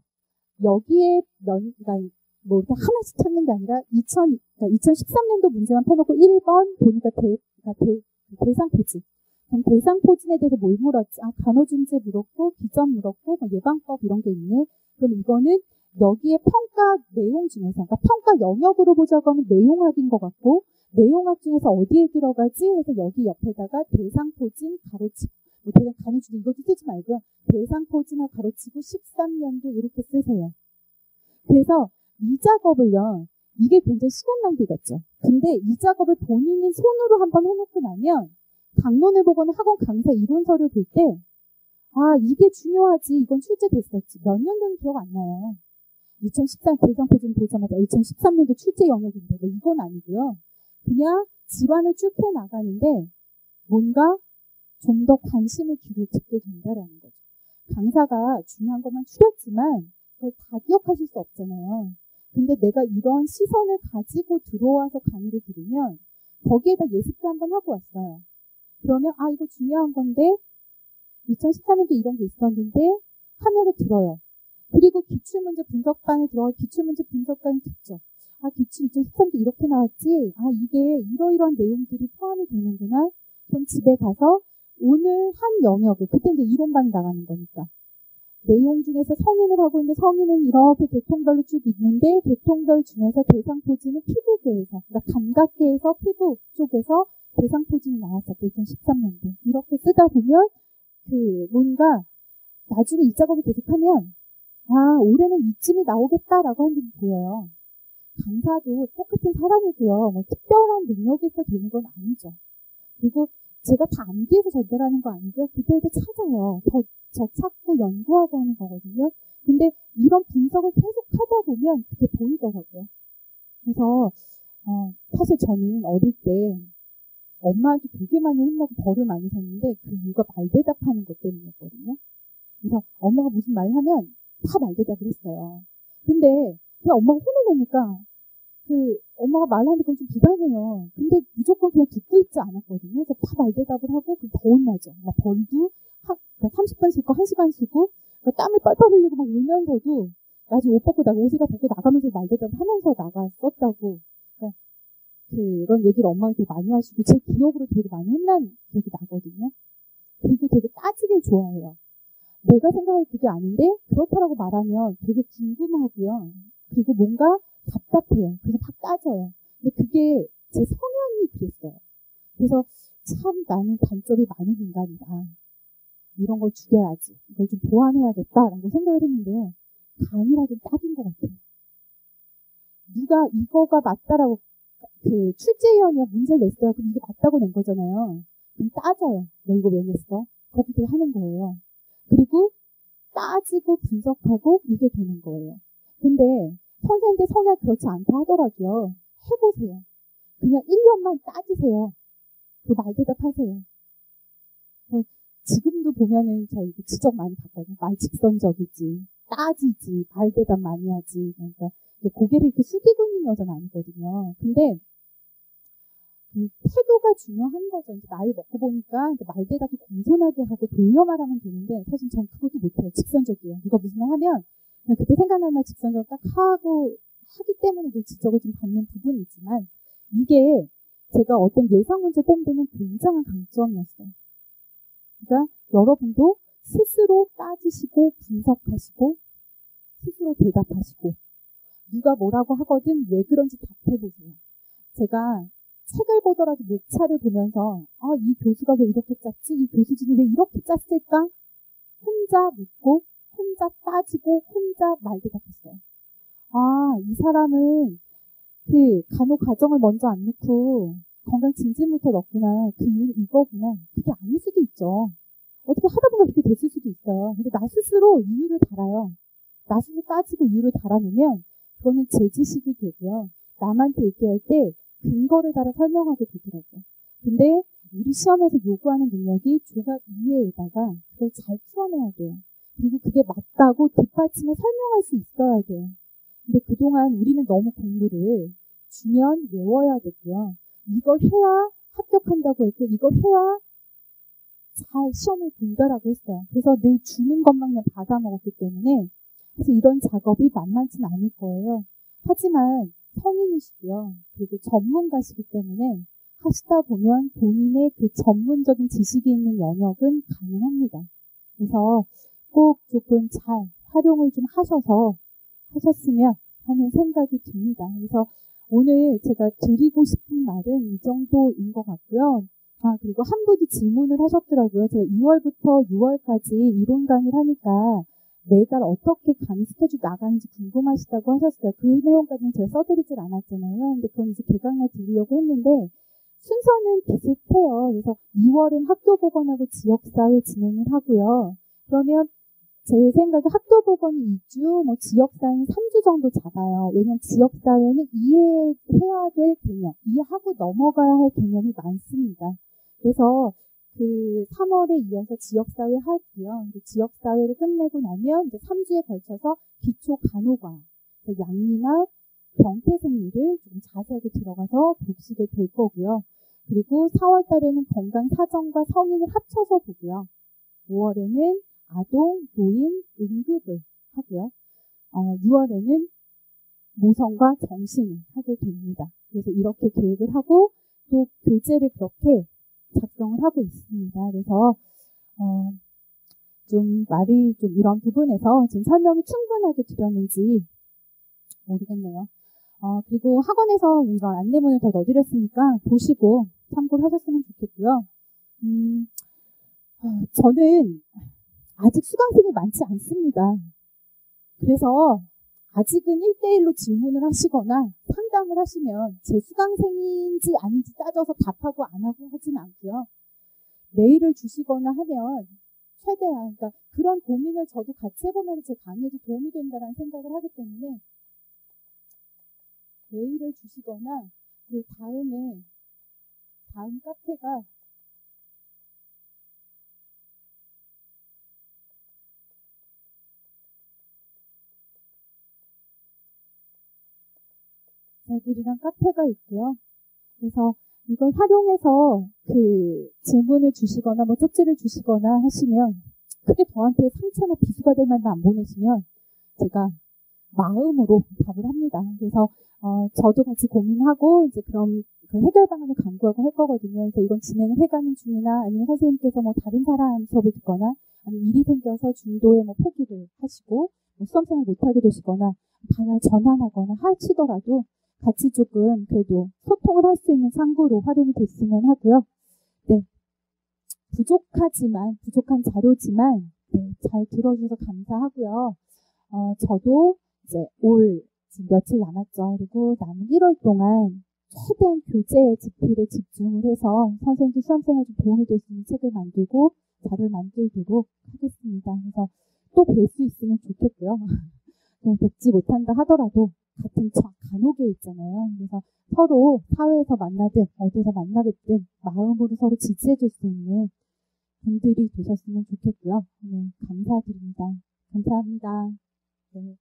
여기에 그러니까 뭐 하나씩 찾는 게 아니라 2013년도 문제만 펴놓고 1번 보니까 대상 포진. 그럼 대상 포진에 대해서 뭘 물었지? 간호준제 물었고 기전 물었고 뭐 예방법 이런 게 있네. 그럼 이거는 여기에 평가 내용 중에서 그러니까 평가 영역으로 보자고 하면 내용학인 것 같고 내용학 중에서 어디에 들어가지? 해서 여기 옆에다가 대상 포진 가로치고 뭐 대상 간호준제 이것도 쓰지 말고요. 대상 포진하고 가로치고 13년도 이렇게 쓰세요. 그래서 이 작업을요. 이게 굉장히 시간 낭비 같죠. 근데 이 작업을 본인이 손으로 한번 해놓고 나면 강론을 보거나 학원 강사 이론서를 볼 때 아, 이게 중요하지. 이건 출제됐었지. 몇 년도는 기억 안 나요. 2013 대상표준 보자마자 2013년도 출제 영역인데 뭐 이건 아니고요. 그냥 질환을 쭉 해나가는데 뭔가 좀 더 관심을 듣게 된다라는 거죠. 강사가 중요한 것만 추렸지만 그걸 다 기억하실 수 없잖아요. 근데 내가 이런 시선을 가지고 들어와서 강의를 들으면 거기에다 예습도 한번 하고 왔어요. 그러면 아 이거 중요한 건데 2013년도 이런 게 있었는데 하면서 들어요. 그리고 기출문제 분석반에 들어가 기출문제 분석반 듣죠. 아 기출 2013년도 이렇게 나왔지. 아 이게 이러이러한 내용들이 포함이 되는구나. 그럼 집에 가서 오늘 한 영역을 그때 이제 이론반이 나가는 거니까 내용 중에서 성인을 하고 있는데 성인은 이렇게 계통별로 쭉 있는데 계통별 중에서 대상포진은 피부계에서 그러니까 감각계에서 피부 쪽에서 대상포진이 나왔었대 2013년도 이렇게 쓰다 보면 그 뭔가 나중에 이 작업을 계속하면 아 올해는 이쯤이 나오겠다라고 하는 게 보여요. 강사도 똑같은 사람이고요. 뭐 특별한 능력이 있어 되는 건 아니죠. 그리고 제가 다 암기해서 전달하는 거 아니고요. 그때도 찾아요. 더 찾고 연구하고 하는 거거든요. 근데 이런 분석을 계속 하다 보면 그게 보이더라고요. 그래서 사실 저는 어릴 때 엄마한테 되게 많이 혼나고 벌을 많이 샀는데 그 이유가 말대답하는 것 때문이었거든요. 그래서 엄마가 무슨 말을 하면 다 말대답을 했어요. 근데 그냥 엄마가 혼을 내니까 그 엄마가 말하는 건 좀 부담해요. 근데 무조건 그냥 듣고 있지 않았거든요. 그래서 다 말대답을 하고 더 혼나죠. 막 벌도 30분 쓸 거 1시간 쓰고 땀을 뻘뻘 흘리고 막 울면서도 나중에 옷 벗고 옷에다 벗고 나가면서 말대답을 하면서 나갔었다고. 그러니까 그런 얘기를 엄마가 되게 많이 하시고 제 기억으로 되게 많이 혼난 기억이 나거든요. 그리고 되게 따지길 좋아해요. 내가 생각할 그게 아닌데 그렇다라고 말하면 되게 궁금하고요. 그리고 뭔가 답답해요. 그래서 막 따져요. 근데 그게 제 성향이 그랬어요. 그래서 참 나는 단점이 많은 인간이다. 이런 걸 죽여야지. 이걸 좀 보완해야겠다라고 생각을 했는데요. 강의라긴 딱인 것 같아요. 누가 이거가 맞다라고 그 출제위원이가 문제를 냈어요. 그럼 이게 맞다고 낸 거잖아요. 그럼 따져요. 너 이거 왜 냈어? 그것부터 하는 거예요. 그리고 따지고 분석하고 이게 되는 거예요. 근데 선생님들 성향 그렇지 않다 하더라도요. 해보세요. 그냥 1년만 따지세요. 그 말대답하세요. 지금도 보면은 저 이렇게 지적 많이 받거든요. 말 직선적이지, 따지지, 말대답 많이 하지. 그러니까 고개를 이렇게 숙이고 있는 여자는 아니거든요. 근데 그 태도가 중요한 거죠. 이제 나이 먹고 보니까 이제 말대답도 공손하게 하고 돌려 말하면 되는데 사실 전 그것도 못해요. 직선적이에요. 누가 무슨 말 하면 그냥 그때 생각날 말 직선적으로 딱 하고 하기 때문에 이제 지적을 좀 받는 부분이지만 이게 제가 어떤 예상 문제 뽑는 데는 굉장한 강점이었어요. 그러니까 여러분도 스스로 따지시고 분석하시고 스스로 대답하시고 누가 뭐라고 하거든 왜 그런지 답해보세요. 제가 책을 보더라도 목차를 보면서 아, 이 교수가 왜 이렇게 짰지? 이 교수진이 왜 이렇게 짰을까? 혼자 묻고 혼자 따지고 혼자 말대답했어요. 아, 이 사람은 그 간호 과정을 먼저 안 넣고 건강 증진부터 넣구나. 그 이유는 이거구나. 그게 아닐 수도 있죠. 어떻게 하다 보면 그렇게 됐을 수도 있어요. 근데 나 스스로 이유를 달아요. 나 스스로 따지고 이유를 달아놓으면 그거는 제 지식이 되고요. 남한테 얘기할 때 근거를 달아 설명하게 되더라고요. 근데 우리 시험에서 요구하는 능력이 조각 이해에다가 그걸 잘 풀어내야 돼요. 그리고 그게 맞다고 뒷받침에 설명할 수 있어야 돼요. 근데 그동안 우리는 너무 공부를 주면 외워야 되고요. 이걸 해야 합격한다고 했고 이걸 해야 잘 시험을 본다라고 했어요. 그래서 늘 주는 것만 그냥 받아먹었기 때문에 그래서 이런 작업이 만만치는 않을 거예요. 하지만 성인이시고요. 그리고 전문가시기 때문에 하시다 보면 본인의 그 전문적인 지식이 있는 영역은 가능합니다. 그래서 꼭 조금 잘 활용을 좀 하셨으면 하는 생각이 듭니다. 그래서 오늘 제가 드리고 싶은 말은 이 정도인 것 같고요. 아, 그리고 한 분이 질문을 하셨더라고요. 제가 2월부터 6월까지 이론 강의를 하니까 매달 어떻게 강의 스케줄 나가는지 궁금하시다고 하셨어요. 그 내용까지는 제가 써드리질 않았잖아요. 근데 그건 이제 개강날 드리려고 했는데 순서는 비슷해요. 그래서 2월엔 학교 보건하고 지역사회 진행을 하고요. 그러면 제 생각에 학교 보건이 2주, 뭐 지역사회는 3주 정도 잡아요. 왜냐면 지역사회는 이해해야 될 개념, 이해하고 넘어가야 할 개념이 많습니다. 그래서 그 3월에 이어서 지역사회 하고요. 지역사회를 끝내고 나면 이제 3주에 걸쳐서 기초 간호과, 양리나 병태생리를 좀 자세하게 들어가서 보시게 될 거고요. 그리고 4월 달에는 건강 사정과 성인을 합쳐서 보고요. 5월에는 아동, 노인, 응급을 하고요. 6월에는 모성과 정신을 하게 됩니다. 그래서 이렇게 계획을 하고 또 교재를 그렇게 작성을 하고 있습니다. 그래서 좀 말이 좀 이런 부분에서 지금 설명이 충분하게 드렸는지 모르겠네요. 그리고 학원에서 이런 안내문을 더 넣어드렸으니까 보시고 참고를 하셨으면 좋겠고요. 저는 아직 수강생이 많지 않습니다. 그래서 아직은 1대1로 질문을 하시거나 상담을 하시면 제 수강생인지 아닌지 따져서 답하고 안 하고 하진 않고요. 메일을 주시거나 하면 최대한, 그러니까 그런 고민을 저도 같이 해보면 제 강의에도 도움이 된다는 생각을 하기 때문에 메일을 주시거나 그 다음 카페가 저들이랑 카페가 있고요. 그래서 이걸 활용해서 그 질문을 주시거나 뭐 쪽지를 주시거나 하시면 크게 저한테 상처나 비수가 될 말만 안 보내시면 제가 마음으로 답을 합니다. 그래서 저도 같이 고민하고 이제 그럼 그 해결 방안을 강구하고 할 거거든요. 그래서 이건 진행을 해가는 중이나 아니면 선생님께서 뭐 다른 사람 수업을 듣거나 아니면 일이 생겨서 중도에 뭐 포기를 하시고 뭐 수험생활 못하게 되시거나 방향을 전환하거나 하시더라도 같이 조금 그래도 소통을 할 수 있는 창구로 활용이 됐으면 하고요. 네, 부족한 자료지만 네, 잘 들어주셔서 감사하고요. 저도 이제 지금 며칠 남았죠. 그리고 남은 1월 동안 최대한 교재 집필에 집중을 해서 선생님들 수험생활 좀 도움이 될 수 있는 책을 만들고 자료를 만들도록 하겠습니다. 그래서 또 뵐 수 있으면 좋겠고요. 뵙지 못한다 하더라도 같은 간호계 있잖아요. 그래서 서로 사회에서 만나든 어디서 만나 뵙든 마음으로 서로 지지해 줄 수 있는 분들이 되셨으면 좋겠고요. 오늘 감사드립니다. 감사합니다. 네.